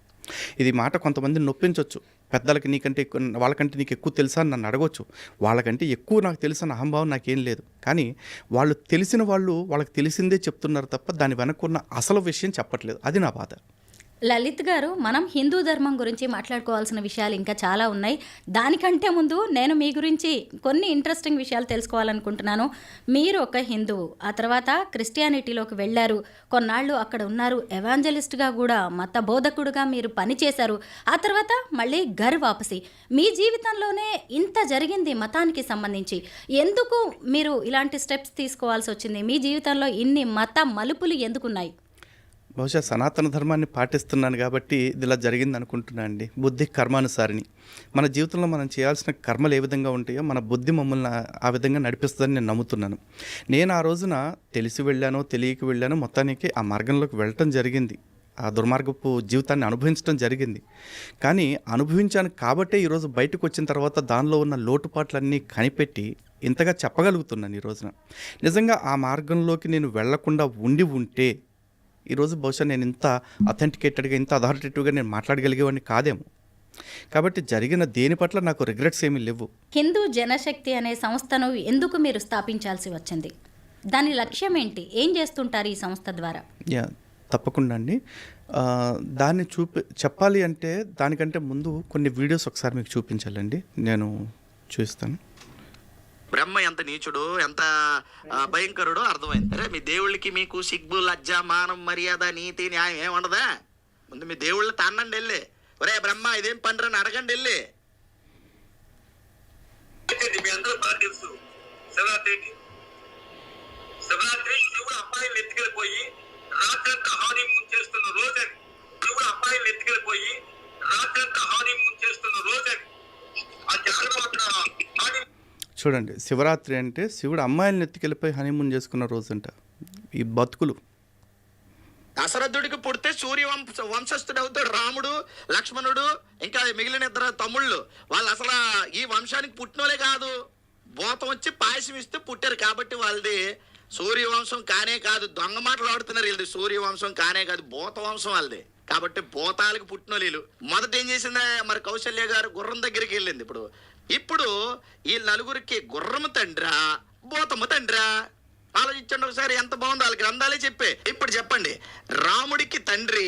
ఇది మాట కొంతమంది నొప్పించవచ్చు. పెద్దలకి నీకంటే ఎక్కువ, వాళ్ళకంటే నీకు ఎక్కువ తెలుసా అని నన్ను అడగవచ్చు. వాళ్ళకంటే ఎక్కువ నాకు తెలుసన్న అహంభావం నాకేం లేదు. కానీ వాళ్ళు తెలిసిన వాళ్ళు వాళ్ళకి తెలిసిందే చెప్తున్నారు తప్ప దాని వెనకున్న అసలు విషయం చెప్పట్లేదు. అది నా బాధ. లలిత్ గారు, మనం హిందూ ధర్మం గురించి మాట్లాడుకోవాల్సిన విషయాలు ఇంకా చాలా ఉన్నాయి. దానికంటే ముందు నేను మీ గురించి కొన్ని ఇంట్రెస్టింగ్ విషయాలు తెలుసుకోవాలనుకుంటున్నాను. మీరు ఒక హిందువు, ఆ తర్వాత క్రిస్టియానిటీలోకి వెళ్ళారు, కొన్నాళ్ళు అక్కడ ఉన్నారు, ఎవాంజలిస్ట్గా కూడా మత బోధకుడుగా మీరు పనిచేశారు. ఆ తర్వాత మళ్ళీ ఘర్ వాపసి. మీ జీవితంలోనే ఇంత జరిగింది మతానికి సంబంధించి. ఎందుకు మీరు ఇలాంటి స్టెప్స్ తీసుకోవాల్సి వచ్చింది? మీ జీవితంలో ఇన్ని మత మలుపులు ఎందుకున్నాయి? బహుశా సనాతన ధర్మాన్ని పాటిస్తున్నాను కాబట్టి ఇది ఇలా జరిగింది అనుకుంటున్నాను అండి. బుద్ధి కర్మానుసారిని. మన జీవితంలో మనం చేయాల్సిన కర్మలు ఏ విధంగా ఉంటాయో మన బుద్ధి మమ్మల్ని ఆ విధంగా నడిపిస్తుందని నేను నమ్ముతున్నాను. నేను ఆ రోజున తెలిసి వెళ్ళానో తెలియక వెళ్ళానో మొత్తానికి ఆ మార్గంలోకి వెళ్ళటం జరిగింది. ఆ దుర్మార్గపు జీవితాన్ని అనుభవించడం జరిగింది. కానీ అనుభవించాను కాబట్టే ఈరోజు బయటకు వచ్చిన తర్వాత దానిలో ఉన్న లోటుపాట్లన్నీ కనిపెట్టి ఇంతగా చెప్పగలుగుతున్నాను ఈ రోజున. నిజంగా ఆ మార్గంలోకి నేను వెళ్లకుండా ఉంటే ఈరోజు బహుశా నేను ఇంత అథెంటికేటెడ్గా, ఇంత అథారిటేటివ్గా నేను మాట్లాడగలిగేవాడిని కాదేమో. కాబట్టి జరిగిన దేని పట్ల నాకు రిగ్రెట్స్ ఏమీ లేవు. హిందూ జనశక్తి అనే సంస్థను ఎందుకు మీరు స్థాపించాల్సి వచ్చింది? దాని లక్ష్యం ఏంటి? ఏం చేస్తుంటారు ఈ సంస్థ ద్వారా? తప్పకుండా అండి. దాన్ని చెప్పాలి అంటే దానికంటే ముందు కొన్ని వీడియోస్ ఒకసారి మీకు చూపించాలండి. నేను చూస్తాను. బ్రహ్మ ఎంత నీచుడు, ఎంత భయంకరుడో అర్థమైంది. అరే మీ దేవుళ్ళకి మీకు సిగ్గు, లజ్జ, మానం, మర్యాద, నీతి, న్యాయం ఏముండదా? ముందు మీ దేవుళ్ళు తన్నండి వెళ్ళి, ఒరే బ్రహ్మ ఇదేం పండ్రు అని అడగండి వెళ్ళి. మీ అందరూ బాగా తెలుసు, శివరాత్రి శివుడు అమ్మాయిలు ఎత్తుకెళ్ళిపోయి రాత్రంతా హానీమూన్ చేస్తున్న రోజని. శివుడు అమ్మాయిలు ఎత్తుకెళ్ళిపోయి రాత్రంతా హానీమూన్ చేస్తున్న రోజని. ఆ జాగ్రత్త చూడండి, శివరాత్రి అంటే శివుడు అమ్మాయిలను ఎత్తుకెళ్ళిపోయి హనీమూన్ చేసుకున్న రోజంట. ఈ బతుకులు. దశరథుడికి పుడితే వంశస్థుడు అవుతాడు రాముడు, లక్ష్మణుడు, ఇంకా మిగిలిన ఇద్దరు తమ్ముళ్ళు. వాళ్ళు అసలు ఈ వంశానికి పుట్టినోలే కాదు. భూతం వచ్చి పాయసం ఇస్తే పుట్టారు కాబట్టి వాళ్ళది సూర్యవంశం కానే కాదు. దొంగ మాటలు ఆడుతున్నారు వీళ్ళది. సూర్యవంశం కానే కాదు, భూత వంశం వాళ్ళది. కాబట్టి భూతాలకు పుట్టిన వీళ్ళు. మొదట ఏం చేసిందా మరి కౌశల్య గారు గుర్రం దగ్గరికి వెళ్ళింది. ఇప్పుడు ఈ నలుగురికి గుర్రము తండ్రా, భూతము తండ్రా? ఆలోచించండి ఒకసారి, ఎంత బాగుందో. వాళ్ళ గ్రంథాలే చెప్పే. ఇప్పుడు చెప్పండి, రాముడికి తండ్రి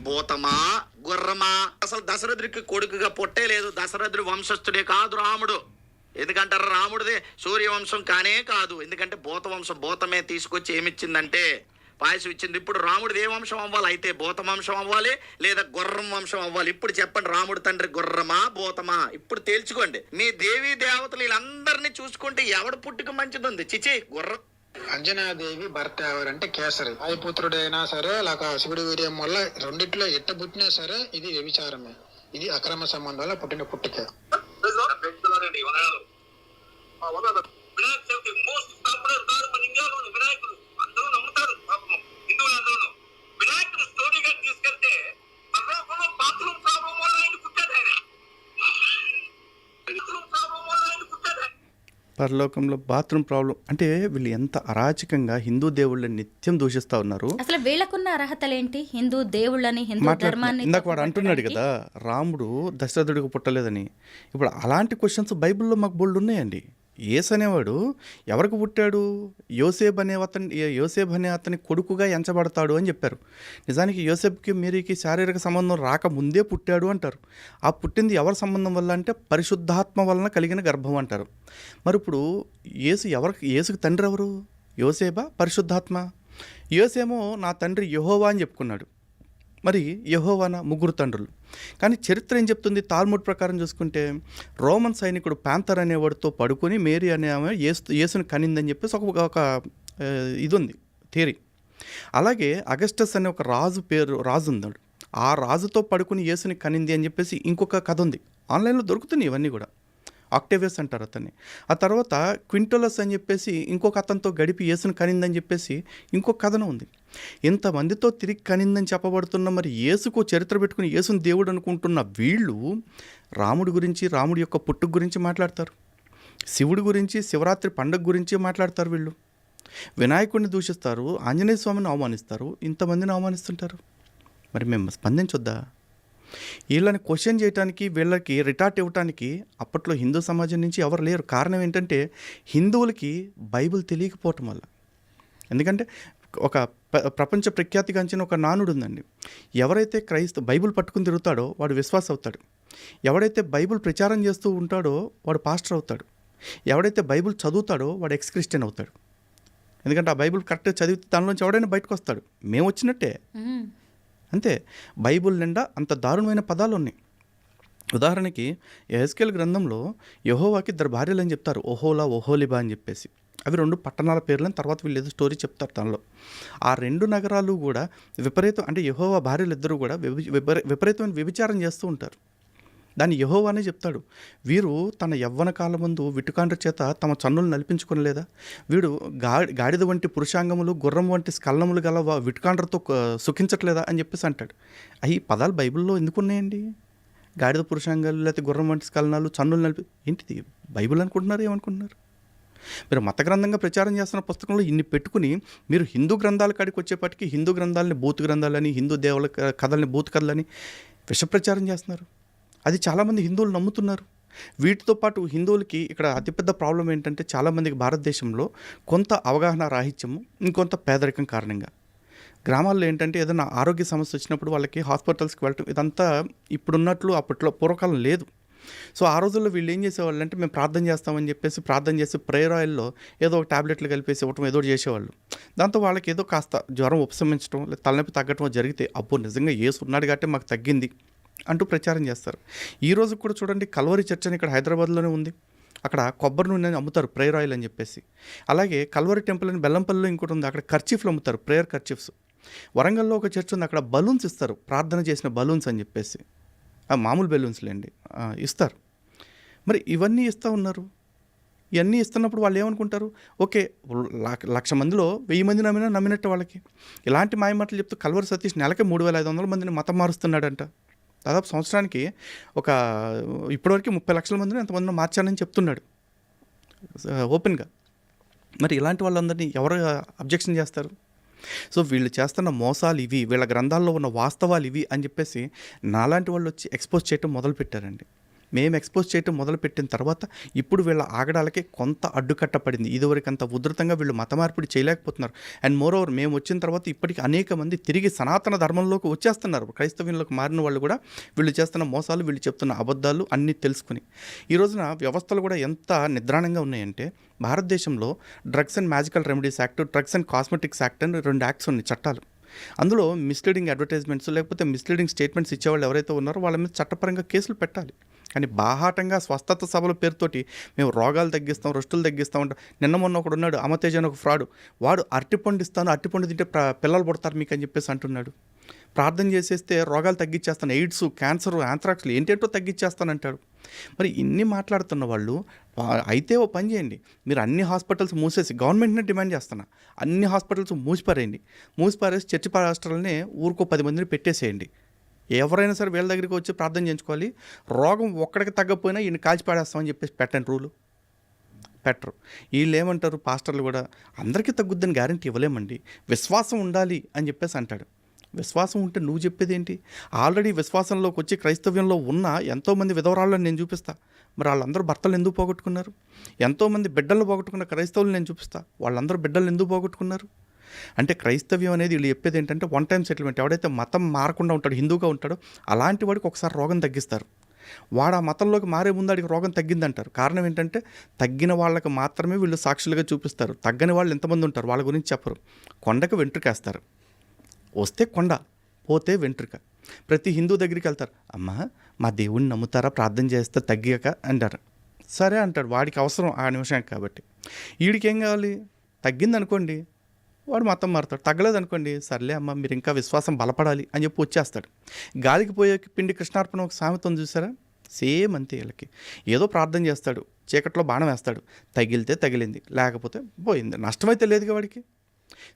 భూతమా గుర్రమా? అసలు దశరథుడికి కొడుకుగా పుట్టే లేదు. దశరథుడి వంశస్థుడే కాదు రాముడు. ఎందుకంటారు? రాముడిదే సూర్యవంశం కానే కాదు. ఎందుకంటే భూత వంశం, భూతమే తీసుకొచ్చి ఏమిచ్చిందంటే పాయసం ఇచ్చింది. ఇప్పుడు రాముడిది ఏ వంశం అవ్వాలి? అయితే భూత వంశం అవ్వాలి, లేదా గుర్రం వంశం అవ్వాలి. ఇప్పుడు చెప్పండి, రాముడి తండ్రి గుర్రమా భూతమా? ఇప్పుడు తేల్చుకోండి. మీ దేవీ దేవతలు వీళ్ళందరినీ చూసుకుంటే ఎవడు పుట్టుక మంచిది ఉంది? చిచి గుర్రం. అంజనాదేవి భర్త ఎవరంటే కేసరి. వాయుపుత్రుడైనా సరే లేక శివుడి వీర్యం వల్ల రెండిట్లో ఎట్ట పుట్టినా సరే ఇది వ్యభిచారమే. ఇది అక్రమ సంబంధం వల్ల పుట్టిన పుట్టిక. వినాయకుడు అందరూ నమ్ముతారు. హిందువులందరూ వినాయకుడు స్టోరీగా తీసుకెళ్తే బాత్రూమ్ ప్రాబ్లం వల్ల ఆయన పుట్టాడు. పరలోకంలో బాత్రూమ్ ప్రాబ్లం అంటే వీళ్ళు ఎంత అరాచకంగా హిందూ దేవుళ్ళని నిత్యం దూషిస్తూ ఉన్నారు. అసలు వీళ్ళకున్న అర్హతలేంటి? హిందూ దేవుళ్ళని, హిందూ ధర్మాన్ని. ఇందాక వాడు అంటున్నాడు కదా, రాముడు దశరథుడికి పుట్టలేదని. ఇప్పుడు అలాంటి క్వశ్చన్స్ బైబిల్లో మాకు బోల్డ్ ఉన్నాయండి. యేసు అనేవాడు ఎవరికి పుట్టాడు? యోసేపు అనే అతని కొడుకుగా ఎంచబడతాడు అని చెప్పారు. నిజానికి యోసేపుకి మేరీకి శారీరక సంబంధం రాకముందే పుట్టాడు అంటారు. ఆ పుట్టింది ఎవరి సంబంధం వల్ల అంటే పరిశుద్ధాత్మ వలన కలిగిన గర్భం అంటారు. మరి ఇప్పుడు యేసుకి తండ్రి ఎవరు? యోసేపా పరిశుద్ధాత్మ? యోసేమో నా తండ్రి యెహోవా అని చెప్పుకున్నాడు. మరి యెహోవానా? ముగ్గురు తండ్రులు. కానీ చరిత్ర ఏం చెప్తుంది? తాల్ముడ్ ప్రకారం చూసుకుంటే రోమన్ సైనికుడు ప్యాంతర్ అనేవాడితో పడుకొని మేరీ అనే ఆమె యేసుని కనిందని చెప్పేసి ఒక ఇది ఉంది థియరీ. అలాగే అగస్టస్ అనే ఒక రాజు ఉన్నాడు. ఆ రాజుతో పడుకుని యేసుని కనింది అని చెప్పేసి ఇంకొక కథ ఉంది. ఆన్లైన్లో దొరుకుతున్నాయి ఇవన్నీ కూడా. ఆక్టేవియస్ అంటారు అతన్ని. ఆ తర్వాత క్వింటోలస్ అని చెప్పేసి ఇంకొక అతనితో గడిపి యేసుని కనిందని చెప్పేసి ఇంకొక కథనం ఉంది. ఇంతమందితో తిరిగి కనిందని చెప్పబడుతున్న మరి యేసుకు చరిత్ర పెట్టుకుని యేసుని దేవుడు అనుకుంటున్న వీళ్ళు రాముడి గురించి, రాముడి యొక్క పుట్టుక గురించి మాట్లాడతారు. శివుడి గురించి, శివరాత్రి పండుగ గురించి మాట్లాడతారు వీళ్ళు. వినాయకుడిని దూషిస్తారు, ఆంజనేయ స్వామిని అవమానిస్తారు, ఇంతమందిని అవమానిస్తుంటారు. మరి మేము స్పందించొద్దా? వీళ్ళని క్వశ్చన్ చేయడానికి, వీళ్ళకి రిటార్ట్ ఇవ్వటానికి అప్పట్లో హిందూ సమాజం నుంచి ఎవరు లేరు. కారణం ఏంటంటే హిందువులకి బైబిల్ తెలియకపోవటం వల్ల. ఎందుకంటే ఒక ప్రపంచ ప్రఖ్యాతిగాంచిన ఒక నానుడు ఉందండి. ఎవరైతే బైబిల్ పట్టుకుని తిరుగుతాడో వాడు విశ్వాస అవుతాడు. ఎవడైతే బైబిల్ ప్రచారం చేస్తూ ఉంటాడో వాడు పాస్టర్ అవుతాడు. ఎవడైతే బైబిల్ చదువుతాడో వాడు ఎక్స్ క్రిస్టియన్ అవుతాడు. ఎందుకంటే ఆ బైబిల్ కరెక్ట్గా చదివితే దానిలోంచి ఎవడైనా బయటకు వస్తాడు. మేము వచ్చినట్టే అంతే. బైబిల్ నిండా అంత దారుణమైన పదాలు ఉన్నాయి. ఉదాహరణకి యెహెజ్కేలు గ్రంథంలో యెహోవాకి 2 భార్యలు అని చెప్తారు, ఓహోలా, ఓహోలిబా అని చెప్పేసి. అవి 2 పట్టణాల పేర్లని తర్వాత వీళ్ళు ఏదో స్టోరీ చెప్తారు దానిలో. ఆ 2 నగరాలు కూడా విపరీతం, అంటే యెహోవా భార్యలు ఇద్దరు కూడా విపరీతమైన వ్యభిచారం చేస్తూ ఉంటారు. దాన్ని యెహోవానే చెప్తాడు. వీరు తన యవ్వన కాలమందు విటుకాండ్ర చేత తమ చన్నులు నలిపించుకొనలేదా? వీడు గాడిద వంటి పురుషాంగములు, గుర్రం వంటి స్కలనములు గల విటుకాండ్రతో సుఖించట్లేదా అని చెప్పేసి అంటాడు. అవి పదాలు బైబిల్లో ఎందుకున్నాయండి? గాడిద పురుషాంగాలు, లేకపోతే గుర్రం వంటి స్కలనాలు, చన్నులు ఏంటిది బైబిల్ అనుకుంటున్నారు? ఏమనుకుంటున్నారు మీరు? మత గ్రంథంగా ప్రచారం చేస్తున్న పుస్తకంలో ఇన్ని పెట్టుకుని మీరు హిందూ గ్రంథాల కాడికి వచ్చేప్పటికీ హిందూ గ్రంథాలని బూత్ గ్రంథాలని, హిందూ దేవుల కథల్ని బూత్ కథలని విషప్రచారం చేస్తున్నారు. అది చాలామంది హిందువులు నమ్ముతున్నారు. వీటితో పాటు హిందువులకి ఇక్కడ అతిపెద్ద ప్రాబ్లం ఏంటంటే చాలామందికి భారతదేశంలో కొంత అవగాహన రాహిత్యము, ఇంకొంత పేదరికం కారణంగా గ్రామాల్లో ఏంటంటే ఏదైనా ఆరోగ్య సమస్య వచ్చినప్పుడు వాళ్ళకి హాస్పిటల్స్కి వెళ్ళటం ఇదంతా ఇప్పుడున్నట్లు అప్పట్లో పూర్వకాలం లేదు. సో ఆ రోజుల్లో వీళ్ళు ఏం చేసేవాళ్ళు అంటే మేము ప్రార్థన చేస్తామని చెప్పేసి ప్రార్థన చేసి ప్రేయర్ ఆయిల్లో ఏదో ఒక టాబ్లెట్లు కలిపేసి ఇవ్వటం ఏదో చేసేవాళ్ళు. దాంతో వాళ్ళకి ఏదో కాస్త జ్వరం ఉపశమించడం లేదా తలనొప్పి తగ్గటం జరిగితే అబ్బో నిజంగా యేసు ఉన్నాడు కాబట్టి మాకు తగ్గింది అంటూ ప్రచారం చేస్తారు. ఈ రోజు కూడా చూడండి, కల్వరి చర్చ్ అని ఇక్కడ హైదరాబాద్లోనే ఉంది. అక్కడ కొబ్బరి నూనె అమ్ముతారు, ప్రేయర్ ఆయిల్ అని చెప్పేసి. అలాగే కల్వరి టెంపుల్ అని బెల్లంపల్లిలో ఇంకోటి ఉంది, అక్కడ కర్చీఫ్లు అమ్ముతారు, ప్రేయర్ కర్చీఫ్స్. వరంగల్లో ఒక చర్చ్ ఉంది, అక్కడ బలూన్స్ ఇస్తారు, ప్రార్థన చేసిన బలూన్స్ అని చెప్పేసి. మామూలు బెలూన్స్లేండి ఇస్తారు. మరి ఇవన్నీ ఇస్తూ ఉన్నారు. ఇవన్నీ ఇస్తున్నప్పుడు వాళ్ళు ఏమనుకుంటారు, ఓకే 1,00,000 మందిలో 1000 మంది నమ్మినట్టు వాళ్ళకి. ఇలాంటి మాయమాటలు చెప్తూ కల్వరి సతీష్ నెలకి 3,500 మందిని మతం మారుస్తున్నాడంట. దాదాపు సంవత్సరానికి ఇప్పటివరకు 30 లక్షల మందిని ఎంతమందిని మార్చానని చెప్తున్నాడు ఓపెన్గా. మరి ఇలాంటి వాళ్ళందరినీ ఎవరు అబ్జెక్షన్ చేస్తారు? సో వీళ్ళు చేస్తున్న మోసాలు ఇవి, వీళ్ళ గ్రంథాల్లో ఉన్న వాస్తవాలు ఇవి అని చెప్పేసి నాలాంటి వాళ్ళు వచ్చి ఎక్స్పోజ్ చేయటం మొదలుపెట్టారండి. మేము ఎక్స్పోజ్ చేయటం మొదలుపెట్టిన తర్వాత ఇప్పుడు వీళ్ళ ఆగడాలకి కొంత అడ్డుకట్ట పడింది. ఇదివరకు అంత ఉధృతంగా వీళ్ళు మత మార్పిడి చేయలేకపోతున్నారు. అండ్ మోర్ ఓవర్ మేము వచ్చిన తర్వాత ఇప్పటికీ అనేక మంది తిరిగి సనాతన ధర్మంలోకి వచ్చేస్తున్నారు. క్రైస్తవ్యంలోకి మారిన వాళ్ళు కూడా వీళ్ళు చేస్తున్న మోసాలు, వీళ్ళు చెప్తున్న అబద్ధాలు అన్నీ తెలుసుకుని. ఈ రోజున వ్యవస్థలు కూడా ఎంత నిద్రాణంగా ఉన్నాయంటే భారతదేశంలో drugs and magical remedies act, drugs and cosmetics act అని 2 యాక్ట్స్ ఉన్నాయి, చట్టాలు. అందులో మిస్లీడింగ్ అడ్వర్టైజ్మెంట్స్ లేకపోతే మిస్లీడింగ్ స్టేట్మెంట్స్ ఇచ్చేవాళ్ళు ఎవరైతే ఉన్నారో వాళ్ళ మీద చట్టపరంగా కేసులు పెట్టాలి. కానీ బాహాటంగా స్వస్థత సభల పేరుతోటి మేము రోగాలు తగ్గిస్తాం, రొస్టులు తగ్గిస్తాం అంట. నిన్న మొన్న ఒకడు ఉన్నాడు, అమతేజ అని ఒక ఫ్రాడు, వాడు అరటిపండు ఇస్తాను, అరటిపండు తింటే పిల్లలు పుడతారు మీకు అని చెప్పేసి అంటున్నాడు. ప్రార్థన చేసేస్తే రోగాలు తగ్గించేస్తాను, ఎయిడ్స్, క్యాన్సర్, యాంథ్రాక్స్లు ఏంటేంటో తగ్గించేస్తానంటాడు. మరి ఇన్ని మాట్లాడుతున్న వాళ్ళు అయితే ఓ పని చేయండి, మీరు అన్ని హాస్పిటల్స్ మూసేసి, గవర్నమెంట్నే డిమాండ్ చేస్తున్నా, అన్ని హాస్పిటల్స్ మూసిపారేసి చర్చి పాస్టర్లని ఊరికో 10 మందిని పెట్టేసేయండి. ఎవరైనా సరే వీళ్ళ దగ్గరికి వచ్చి ప్రార్థన చేయించుకోవాలి. రోగం ఒక్కడికి తగ్గకపోయినా ఈయన కాల్చి పాడేస్తామని చెప్పేసి పెట్టండి, రూలు పెట్టరు. వీళ్ళు ఏమంటారు, పాస్టర్లు కూడా అందరికీ తగ్గుద్దని గ్యారంటీ ఇవ్వలేమండి, విశ్వాసం ఉండాలి అని చెప్పేసి అంటాడు. విశ్వాసం ఉంటే నువ్వు చెప్పేది ఏంటి? ఆల్రెడీ విశ్వాసంలోకి వచ్చి క్రైస్తవ్యంలో ఉన్న ఎంతోమంది విధవరాళ్ళని నేను చూపిస్తా. మరి వాళ్ళందరూ భర్తలు ఎందుకు పోగొట్టుకున్నారు? ఎంతోమంది బిడ్డలు పోగొట్టుకున్న క్రైస్తవులు నేను చూపిస్తా, వాళ్ళందరూ బిడ్డలు ఎందుకు పోగొట్టుకున్నారు? అంటే క్రైస్తవ్యం అనేది వీళ్ళు చెప్పేది ఏంటంటే 1 టైం సెటిల్మెంట్. ఎవడైతే మతం మారకుండా ఉంటాడో, హిందూగా ఉంటాడో అలాంటి వాడికి ఒకసారి రోగం తగ్గిస్తారు. వాడు ఆ మతంలోకి మారే ముందు వాడికి రోగం తగ్గిందంటారు. కారణం ఏంటంటే తగ్గిన వాళ్ళకి మాత్రమే వీళ్ళు సాక్షులుగా చూపిస్తారు. తగ్గని వాళ్ళు ఎంతమంది ఉంటారు వాళ్ళ గురించి చెప్పరు. కొండకు వెంట్రుకేస్తారు, వస్తే కొండ, పోతే వెంట్రుక. ప్రతి హిందూ దగ్గరికి వెళ్తారు, అమ్మా మా దేవుడిని నమ్ముతారా, ప్రార్థన చేస్తే తగ్గాక అంటారు. సరే అంటాడు, వాడికి అవసరం ఆ నిమిషానికి కాబట్టి. వీడికి ఏం కావాలి, తగ్గింది అనుకోండి, వాడు మతం మారుతాడు. తగ్గలేదు అనుకోండి, సర్లే అమ్మ మీరు ఇంకా విశ్వాసం బలపడాలి అని చెప్పి వచ్చేస్తాడు. గాలికి పోయే పిండి కృష్ణార్పణ ఒక సామెత ఉంది చూసారా, సేమ్ అంతే. వీళ్ళకి ఏదో ప్రార్థన చేస్తాడు, చీకట్లో బాణం వేస్తాడు, తగిలితే తగిలింది, లేకపోతే పోయింది, నష్టమైతే లేదుగా వాడికి.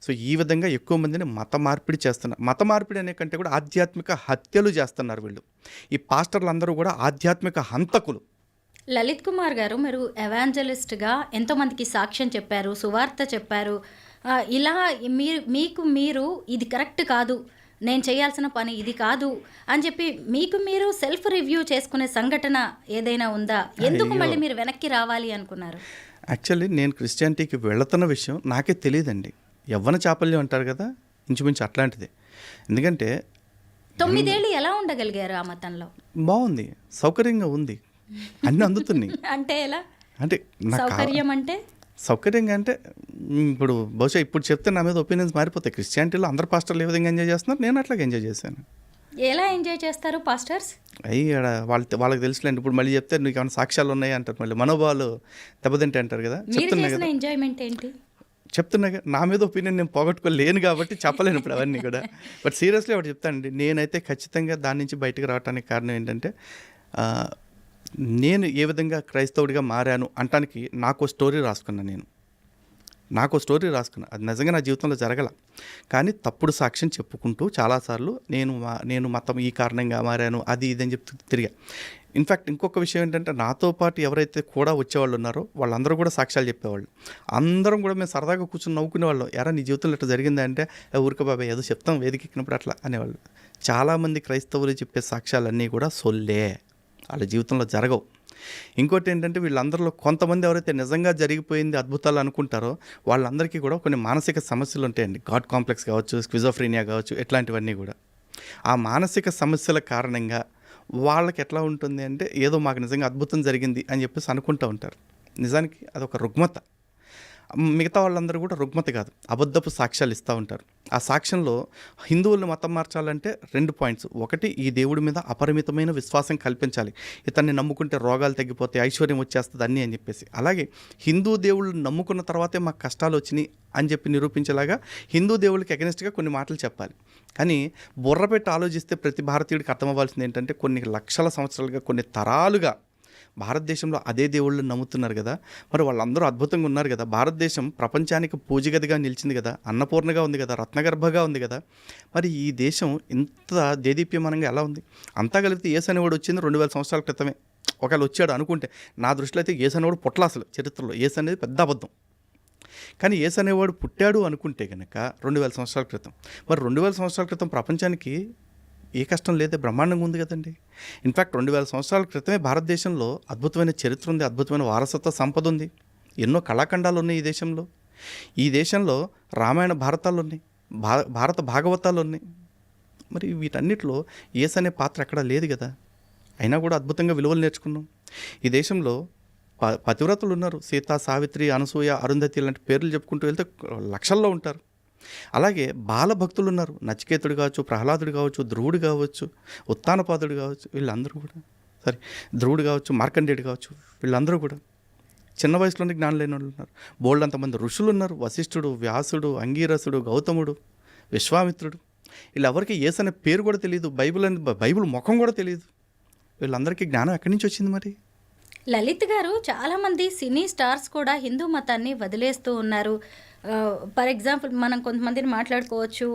సో ఈ విధంగా ఎక్కువ మందిని మత మార్పిడి చేస్తున్నారు. మత మార్పిడి అనే కంటే కూడా ఆధ్యాత్మిక హత్యలు చేస్తున్నారు వీళ్ళు. ఈ పాస్టర్లు అందరూ కూడా ఆధ్యాత్మిక హంతకులు. లలిత్ కుమార్ గారు, మీరు ఎవాంజలిస్ట్గా ఎంతోమందికి సాక్ష్యం చెప్పారు, సువార్త చెప్పారు. ఇలా మీరు ఇది కరెక్ట్ కాదు, నేను చేయాల్సిన పని ఇది కాదు అని చెప్పి మీకు మీరు సెల్ఫ్ రివ్యూ చేసుకునే సంఘటన ఏదైనా ఉందా? ఎందుకు మళ్ళీ మీరు వెనక్కి రావాలి అనుకున్నారు? యాక్చువల్లీ నేను క్రిస్టియానిటీకి వెళుతున్న విషయం నాకే తెలియదండి. యవ్వన చాపల్యం అంటారు కదా, ఇంచుమించు అట్లాంటిది. ఎందుకంటే 9 ఏళ్ళు ఎలా ఉండగలిగారు ఆ మతంలో? బాగుంది, సౌకర్యంగా ఉంది, అన్నీ అందుతున్నాయి. అంటే ఎలా అంటే సౌకర్యం అంటే? సౌకర్యంగా అంటే ఇప్పుడు బహుశా ఇప్పుడు చెప్తే నా మీద ఒపీనియన్స్ మారిపోతాయి. క్రిస్టియానిటీలో అందరు పాస్టర్లు ఏ విధంగా ఎంజాయ్ చేస్తున్నారు, నేను అట్లాగే ఎంజాయ్ చేశాను. ఎలా ఎంజాయ్ చేస్తారు పాస్టర్స్? అయ్యి వాళ్ళకి తెలుసులేండి. ఇప్పుడు మళ్ళీ చెప్తే నీకు ఏమైనా సాక్ష్యాలు ఉన్నాయి అంటారు, మళ్ళీ మనోభావాలు దెబ్బతింటే అంటారు కదా. చెప్తున్నా కదా, ఎంజాయ్మెంట్ ఏంటి చెప్తున్నా. నా మీద ఒపీనియన్ నేను పోగొట్టుకోలేను కాబట్టి చెప్పలేను ఇప్పుడు అవన్నీ కూడా. బట్ సీరియస్లీ ఒకటి చెప్తానండి, నేనైతే ఖచ్చితంగా దాని నుంచి బయటకు రావడానికి కారణం ఏంటంటే, నేను ఏ విధంగా క్రైస్తవుడిగా మారాను అంటానికి నాకు స్టోరీ రాసుకున్నాను. అది నిజంగా నా జీవితంలో జరగల, కానీ తప్పుడు సాక్ష్యం చెప్పుకుంటూ చాలాసార్లు నేను మతం ఈ కారణంగా మారాను అది ఇదని చెప్తూ తిరిగా. ఇన్ఫ్యాక్ట్ ఇంకొక విషయం ఏంటంటే, నాతో పాటు ఎవరైతే కూడా వచ్చేవాళ్ళు ఉన్నారో వాళ్ళందరూ కూడా సాక్ష్యాలు చెప్పేవాళ్ళు. అందరం కూడా మేము సరదాగా కూర్చొని నవ్వుకునేవాళ్ళం. ఎరా నీ జీవితంలో ఇట్లా జరిగిందా అంటే, ఊరిక బాబాయ్ ఏదో చెప్తాం వేదికెక్కినప్పుడు అట్లా అనేవాళ్ళు. చాలామంది క్రైస్తవులు చెప్పే సాక్ష్యాలన్నీ కూడా సొల్లే, వాళ్ళ జీవితంలో జరగవు. ఇంకోటి ఏంటంటే, వీళ్ళందరిలో కొంతమంది ఎవరైతే నిజంగా జరిగిపోయింది అద్భుతాలు అనుకుంటారో వాళ్ళందరికీ కూడా కొన్ని మానసిక సమస్యలు ఉంటాయండి. గాడ్ కాంప్లెక్స్ కావచ్చు, స్కిజోఫ్రీనియా కావచ్చు, ఇట్లాంటివన్నీ కూడా. ఆ మానసిక సమస్యల కారణంగా వాళ్ళకి ఎట్లా ఉంటుంది అంటే, ఏదో మాకు నిజంగా అద్భుతం జరిగింది అని చెప్పేసి అనుకుంటూ ఉంటారు. నిజానికి అదొక రుగ్మత. మిగతా వాళ్ళందరూ కూడా రుగ్మత కాదు, అబద్ధపు సాక్ష్యాలు ఇస్తూ ఉంటారు. ఆ సాక్ష్యంలో హిందువులను మతం మార్చాలంటే 2 పాయింట్స్. ఒకటి, ఈ దేవుడి మీద అపరిమితమైన విశ్వాసం కల్పించాలి, ఇతన్ని నమ్ముకుంటే రోగాలు తగ్గిపోతాయి, ఐశ్వర్యం వచ్చేస్తుంది అన్నీ అని చెప్పేసి. అలాగే హిందూ దేవుళ్ళు నమ్ముకున్న తర్వాతే మాకు కష్టాలు వచ్చినాయి అని చెప్పి నిరూపించేలాగా హిందూ దేవుళ్ళకి అగెనిస్ట్గా కొన్ని మాటలు చెప్పాలి. కానీ బుర్ర పెట్టి ఆలోచిస్తే ప్రతి భారతీయుడికి అర్థమవ్వాల్సింది ఏంటంటే, కొన్ని లక్షల సంవత్సరాలుగా, కొన్ని తరాలుగా భారతదేశంలో అదే దేవుళ్ళు నమ్ముతున్నారు కదా, మరి వాళ్ళందరూ అద్భుతంగా ఉన్నారు కదా. భారతదేశం ప్రపంచానికి పూజగదిగా నిలిచింది కదా, అన్నపూర్ణగా ఉంది కదా, రత్నగర్భగా ఉంది కదా. మరి ఈ దేశం ఇంత దేదీప్యమానంగా ఎలా ఉంది? అంతా కలిపితే యేసు అనేవాడు వచ్చింది 2000 సంవత్సరాల క్రితమే. ఒకవేళ వచ్చాడు అనుకుంటే, నా దృష్టిలో అయితే యేసు అనేవాడు పుట్టల. అసలు చరిత్రలో యేసు అనేది పెద్ద అబద్ధం. కానీ యేసు అనేవాడు పుట్టాడు అనుకుంటే కనుక 2000 సంవత్సరాల క్రితం. మరి 2000 సంవత్సరాల క్రితం ప్రపంచానికి ఏ కష్టం లేదే, బ్రహ్మాండంగా ఉంది కదండి. ఇన్ఫ్యాక్ట్ 2000 సంవత్సరాల క్రితమే భారతదేశంలో అద్భుతమైన చరిత్ర ఉంది, అద్భుతమైన వారసత్వ సంపద ఉంది, ఎన్నో కళాఖండాలు ఉన్నాయి ఈ దేశంలో రామాయణ భారతాలు ఉన్నాయి, భారత భాగవతాలు ఉన్నాయి. మరి వీటన్నిటిలో యేసు అనే పాత్ర ఎక్కడా లేదు కదా. అయినా కూడా అద్భుతంగా విలువలు నేర్చుకున్నాం. ఈ దేశంలో పతివ్రతలు ఉన్నారు, సీత, సావిత్రి, అనసూయ, అరుంధతి లాంటి పేర్లు చెప్పుకుంటూ వెళ్తే లక్షల్లో ఉంటారు. అలాగే బాలభక్తులు ఉన్నారు, నచికేతుడు కావచ్చు, ప్రహ్లాదుడు కావచ్చు, ధ్రువుడు కావచ్చు, ఉత్తానపాదుడు కావచ్చు, వీళ్ళందరూ కూడా ధ్రువుడు కావచ్చు, మార్కండేయుడు కావచ్చు, వీళ్ళందరూ కూడా చిన్న వయసులోనే జ్ఞానం లేని వాళ్ళు ఉన్నారు. బోల్డ్ అంతమంది ఋషులు ఉన్నారు, వశిష్ఠుడు, వ్యాసుడు, అంగీరసుడు, గౌతముడు, విశ్వామిత్రుడు. వీళ్ళెవరికి యేసు అనే పేరు కూడా తెలియదు, బైబిల్ ముఖం కూడా తెలియదు. వీళ్ళందరికీ జ్ఞానం ఎక్కడి నుంచి వచ్చింది మరి? లలిత్ గారు, చాలామంది సినీ స్టార్స్ కూడా హిందూ మతాన్ని వదిలేస్తూ ఉన్నారు. ఫర్ ఎగ్జాంపుల్ మనం కొంతమందిని మాట్లాడుకోవచ్చు.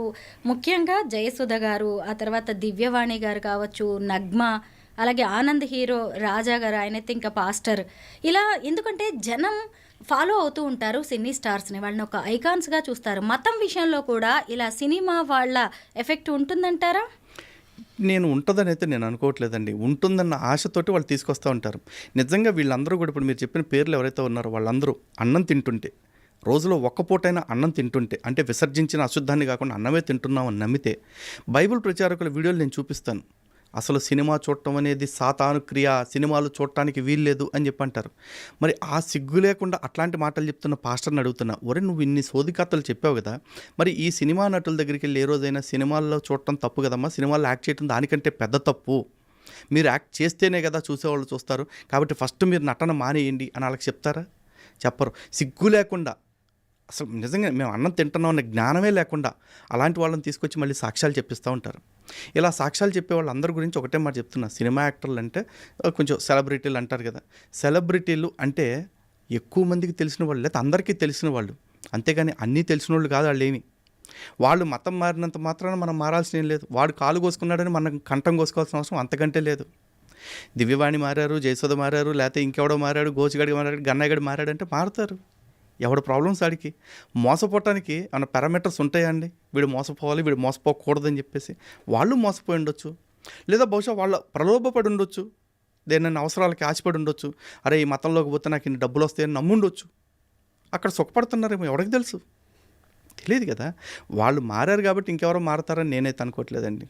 ముఖ్యంగా జయసుధ గారు, ఆ తర్వాత దివ్యవాణి గారు కావచ్చు, నగ్మ, అలాగే ఆనంద్ హీరో రాజా గారు, ఆయనైతే ఇంకా పాస్టర్. ఇలా ఎందుకంటే జనం ఫాలో అవుతూ ఉంటారు సినీ స్టార్స్ని, వాళ్ళని ఒక ఐకాన్స్గా చూస్తారు. మతం విషయంలో కూడా ఇలా సినిమా వాళ్ళ ఎఫెక్ట్ ఉంటుందంటారా? నేను ఉంటుందని అయితే నేను అనుకోవట్లేదండి. ఉంటుందన్న ఆశతోటి వాళ్ళు తీసుకొస్తూ ఉంటారు. నిజంగా వీళ్ళందరూ కూడా ఇప్పుడు మీరు చెప్పిన పేర్లు ఎవరైతే ఉన్నారో వాళ్ళందరూ అన్నం తింటుంటే, రోజులో ఒక్క పూటైనా అన్నం తింటుంటే, అంటే విసర్జించిన అశుద్ధాన్ని కాకుండా అన్నమే తింటున్నామని నమ్మితే, బైబిల్ ప్రచారకుల వీడియోలు నేను చూపిస్తాను. అసలు సినిమా చూడటం అనేది సాతాను క్రియ, సినిమాలు చూడటానికి వీల్లేదు అని చెప్పి అంటారు. మరి ఆ సిగ్గు లేకుండా అట్లాంటి మాటలు చెప్తున్న పాస్టర్ని అడుగుతున్నా, ఒరే నువ్వు ఇన్ని సోదికథలు చెప్పావు కదా, మరి ఈ సినిమా నటుల దగ్గరికి వెళ్ళి ఏ రోజైనా సినిమాల్లో చూడటం తప్పు కదమ్మా, సినిమాల్లో యాక్ట్ చేయడం దానికంటే పెద్ద తప్పు, మీరు యాక్ట్ చేస్తేనే కదా చూసేవాళ్ళు చూస్తారు, కాబట్టి ఫస్ట్ మీరు నటన మానేయండి అని వాళ్ళకి చెప్తారా? చెప్పరు. సిగ్గు లేకుండా అసలు నిజంగా మేము అన్నం తింటున్నాం అనే జ్ఞానమే లేకుండా అలాంటి వాళ్ళని తీసుకొచ్చి మళ్ళీ సాక్ష్యాలు చెప్పిస్తూ ఉంటారు. ఇలా సాక్ష్యాలు చెప్పే వాళ్ళందరి గురించి ఒకటే మాట చెప్తున్నా, సినిమా యాక్టర్లు అంటే కొంచెం సెలబ్రిటీలు అంటారు కదా, సెలబ్రిటీలు అంటే ఎక్కువ మందికి తెలిసిన వాళ్ళు లేదా అందరికీ తెలిసిన వాళ్ళు, అంతేగాని అన్నీ తెలిసిన వాళ్ళు కాదు వాళ్ళు. ఏమి వాళ్ళు మతం మారినంత మాత్రాన మనం మారాల్సిన ఏం లేదు. వాడు కాలు కోసుకున్నాడని మనం కంఠం కోసుకోవాల్సిన అవసరం అంతకంటే లేదు. దివ్యవాణి మారారు, జయసుధ మారారు, లేకపోతే ఇంకెవడో మారాడు, గోచిగడికి మారాడు, గన్నయ్యగడి మారాడంటే మారుతారు. ఎవడు ప్రాబ్లమ్స్ ఆడికి. మోసపోవటానికి ఏమైనా పారామీటర్స్ ఉంటాయా అండి? వీడు మోసపోవాలి, వీడు మోసపోకూడదని చెప్పేసి వాళ్ళు మోసపోయి ఉండొచ్చు, లేదా బహుశా వాళ్ళ ప్రలోభపడి ఉండొచ్చు, దేనైనా అవసరాలకి ఆశపడి ఉండొచ్చు. అరే ఈ మతంలోకి పోతే నాకు ఇన్ని డబ్బులు వస్తాయని నమ్ముండొచ్చు. అక్కడ సుఖపడుతున్నారేమో ఎవరికి తెలుసు, తెలియదు కదా. వాళ్ళు మారారు కాబట్టి ఇంకెవరో మారతారని నేనైతే అనుకోవట్లేదండి.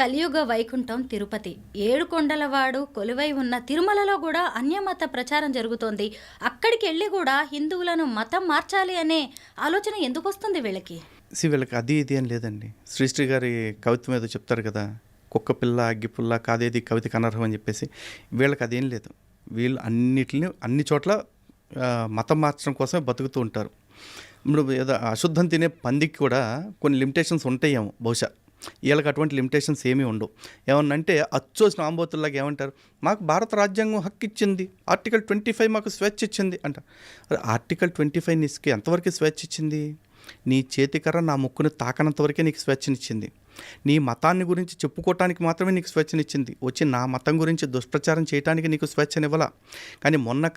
కలియుగ వైకుంఠం తిరుపతి, ఏడుకొండలవాడు కొలువై ఉన్న తిరుమలలో కూడా అన్యమత ప్రచారం జరుగుతోంది. అక్కడికి వెళ్ళి కూడా హిందువులను మతం మార్చాలి అనే ఆలోచన ఎందుకు వస్తుంది వీళ్ళకి? వీళ్ళకి అది ఇది అని లేదండి. శ్రీశ్రీ గారి కవిత్వం ఏదో చెప్తారు కదా, కుక్క పిల్ల అగ్గిపుల్ల కాదేది కవితకి అనర్హం అని చెప్పేసి. వీళ్ళకి అదేం లేదు. వీళ్ళు అన్ని చోట్ల మతం మార్చడం కోసమే బతుకుతూ ఉంటారు. ఇప్పుడు ఏదో అశుద్ధం తినే పందికి కూడా కొన్ని లిమిటేషన్స్ ఉంటాయేమో బహుశా. వీళ్ళకి అటువంటి లిమిటేషన్స్ ఏమీ ఉండవు. ఏమన్నంటే అచ్చోసిన ఆంబోతుల్లాగా ఏమంటారు, మాకు భారత రాజ్యాంగం హక్కు ఇచ్చింది, ఆర్టికల్ 25 మాకు స్వేచ్ఛ ఇచ్చింది అంట. ఆర్టికల్ 25 నీకు ఎంతవరకు స్వేచ్ఛ ఇచ్చింది? నీ చేతికర్ర నా ముక్కుని తాకనంతవరకే నీకు స్వేచ్ఛనిచ్చింది. నీ మతాన్ని గురించి చెప్పుకోవటానికి మాత్రమే నీకు స్వేచ్ఛనిచ్చింది. వచ్చి నా మతం గురించి దుష్ప్రచారం చేయడానికి నీకు స్వేచ్ఛనివ్వాల. కానీ మొన్న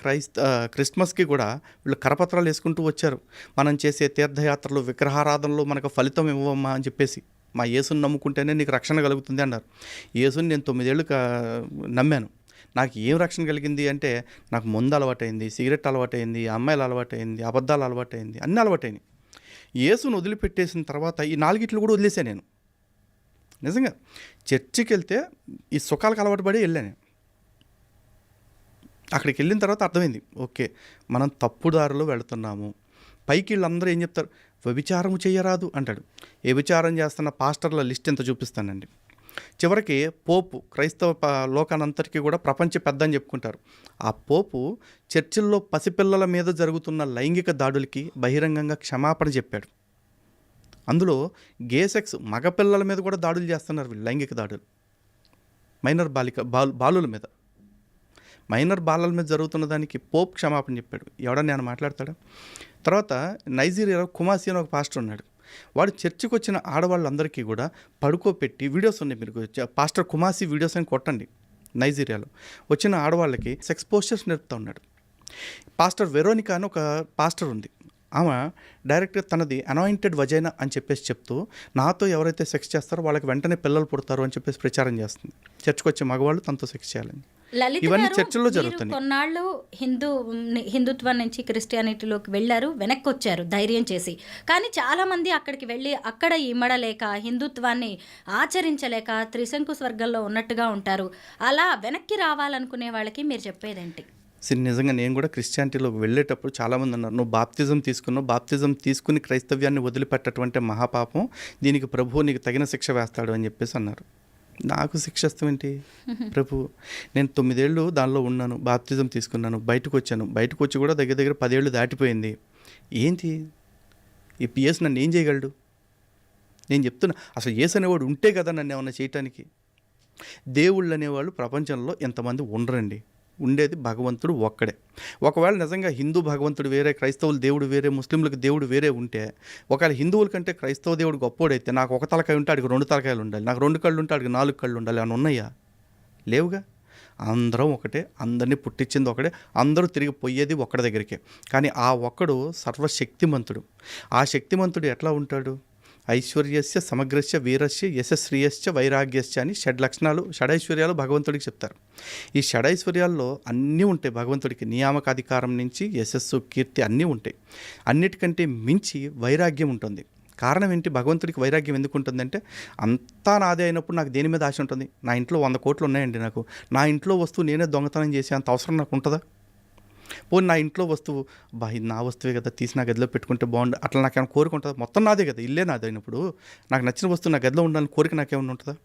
క్రిస్మస్కి కూడా వీళ్ళు కరపత్రాలు వేసుకుంటూ వచ్చారు, మనం చేసే తీర్థయాత్రలు విగ్రహారాధనలు మనకు ఫలితం ఇవ్వమ్మా అని చెప్పేసి. మా యేసుని నమ్ముకుంటేనే నీకు రక్షణ కలుగుతుంది అన్నారు. యేసుని నేను 9 ఏళ్ళు నమ్మాను, నాకు ఏం రక్షణ కలిగింది అంటే నాకు మందు అలవాటైంది, సిగరెట్ అలవాటైంది, అమ్మాయిలు అలవాటైంది, అబద్ధాలు అలవాటైంది, అన్నీ అలవాటైంది. యేసును వదిలిపెట్టేసిన తర్వాత ఈ 4 కూడా వదిలేసాను నేను. నిజంగా చర్చికి వెళ్తే ఈ సుఖాలకు అలవాటు పడి వెళ్ళాను. అక్కడికి వెళ్ళిన తర్వాత అర్థమైంది, ఓకే మనం తప్పుడు దారిలో వెళుతున్నాము. పైకి వీళ్ళందరూ ఏం చెప్తారు, వ్యభిచారం చేయరాదు అంటాడు. వ్యభిచారం చేస్తున్న పాస్టర్ల లిస్ట్ ఎంత చూపిస్తానండి. చివరికి పోపు క్రైస్తవ లోకానంతటికీ కూడా ప్రపంచ పెద్ద అని చెప్పుకుంటారు. ఆ పోపు చర్చిల్లో పసిపిల్లల మీద జరుగుతున్న లైంగిక దాడులకి బహిరంగంగా క్షమాపణ చెప్పాడు. అందులో గే సెక్స్ మగపిల్లల మీద కూడా దాడులు చేస్తున్నారు వీళ్ళు, లైంగిక దాడులు మైనర్ బాలుల మీద. మైనర్ బాలల మీద జరుగుతున్న దానికి పోప్ క్షమాపణ చెప్పాడు. ఎవడన్నా నేను మాట్లాడతాడా? తర్వాత నైజీరియాలో కుమాసి అని ఒక పాస్టర్ ఉన్నాడు. వాడు చర్చికి వచ్చిన ఆడవాళ్ళందరికీ కూడా పడుకోపెట్టి, వీడియోస్ ఉన్నాయి, మీరు పాస్టర్ కుమాసి వీడియోస్ అని కొట్టండి. నైజీరియాలో వచ్చిన ఆడవాళ్ళకి సెక్స్ పోస్చర్స్ నేర్పుతూ ఉన్నాడు. పాస్టర్ వెరోనికా అని ఒక పాస్టర్ ఉంది. ఆమె డైరెక్ట్గా తనది అనాయింటెడ్ వజైనా అని చెప్పేసి చెప్తూ, నాతో ఎవరైతే సెక్స్ చేస్తారో వాళ్ళకి వెంటనే పిల్లలు పుడతారు అని చెప్పేసి ప్రచారం చేస్తుంది. చర్చికి వచ్చే మగవాళ్ళు తనతో సెక్స్ చేయాలని. ఇవన్నీ చర్చల్లో జరుగుతుంది. కొన్నాళ్ళు హిందుత్వం నుంచి క్రిస్టియానిటీలోకి వెళ్ళారు, వెనక్కి వచ్చారు ధైర్యం చేసి. కానీ చాలామంది అక్కడికి వెళ్ళి అక్కడ ఇమ్మడలేక, హిందుత్వాన్ని ఆచరించలేక త్రిశంకు స్వర్గంలో ఉన్నట్టుగా ఉంటారు. అలా వెనక్కి రావాలనుకునే వాళ్ళకి మీరు చెప్పేదేంటి? నిజంగా నేను కూడా క్రిస్టియానిటీలోకి వెళ్ళేటప్పుడు చాలామంది అన్నారు, నువ్వు బాప్తిజం తీసుకున్నావు, బాప్తిజం తీసుకుని క్రైస్తవ్యాన్ని వదిలిపెట్టటువంటి మహాపాపం, దీనికి ప్రభువు నీకు తగిన శిక్ష వేస్తాడు అని చెప్పేసి అన్నారు. నాకు శిక్ష ఇస్తామేంటి ప్రభు? నేను 9 ఏళ్ళు దానిలో ఉన్నాను, బాప్తిజం తీసుకున్నాను, బయటకు వచ్చాను. బయటకు వచ్చి కూడా దగ్గర 10 ఏళ్ళు దాటిపోయింది. ఏంటి ఈ యేసు నన్ను ఏం చేయగలడు? నేను చెప్తున్నా, అసలు యేసు అనేవాడు ఉంటే కదా నన్ను ఏమన్నా చేయటానికి. దేవుళ్ళు అనేవాళ్ళు ప్రపంచంలో ఎంతమంది ఉండరండి. ఉండేది భగవంతుడు ఒక్కడే. ఒకవేళ నిజంగా హిందూ భగవంతుడు వేరే, క్రైస్తవులు దేవుడు వేరే, ముస్లింలకు దేవుడు వేరే ఉంటే, ఒకవేళ హిందువుల కంటే క్రైస్తవ దేవుడు గొప్పోడైతే నాకు ఒక తలకాయ ఉంటే ఆడికి 2 తలకాయలు ఉండాలి, నాకు 2 కళ్ళు ఉంటే ఆడికి 4 కళ్ళు ఉండాలి అని ఉన్నాయా? లేవుగా. అందరం ఒకటే, అందరినీ పుట్టించింది ఒకటే, అందరూ తిరిగి పోయేది ఒక్కడి దగ్గరికే. కానీ ఆ ఒక్కడు సర్వశక్తిమంతుడు. ఆ శక్తిమంతుడు ఎట్లా ఉంటాడు? ఐశ్వర్యస్య సమగ్రస్య వీరస్య యశశ్రీయస్య వైరాగ్యస్య అని 6 లక్షణాలు, షడైశ్వర్యాలు భగవంతుడికి చెప్తారు. ఈ షడైశ్వర్యాల్లో అన్నీ ఉంటాయి భగవంతుడికి. నియామకాధికారం నుంచి యశస్సు, కీర్తి అన్నీ ఉంటాయి. అన్నిటికంటే మించి వైరాగ్యం ఉంటుంది. కారణం ఏంటి? భగవంతుడికి వైరాగ్యం ఎందుకు ఉంటుందంటే, అంతా నాదే అయినప్పుడు నాకు దేని మీద ఆశ ఉంటుంది? నా ఇంట్లో 100 కోట్లు ఉన్నాయండి, నాకు నా ఇంట్లో వస్తువు నేనే దొంగతనం చేసే అంత అవసరం నాకు ఉంటుందా? పోనీ నా ఇంట్లో వస్తువు, ఇది నా వస్తువే కదా, తీసి నా గదిలో పెట్టుకుంటే బాగుండు, అట్లా నాకేమైనా కోరిక ఉంటుందా? మొత్తం నాదే కదా, ఇల్లే నాదే అయినప్పుడు నాకు నచ్చిన వస్తువు నా గదిలో ఉండాలని కోరిక నాకేమైనా ఉంటుందా?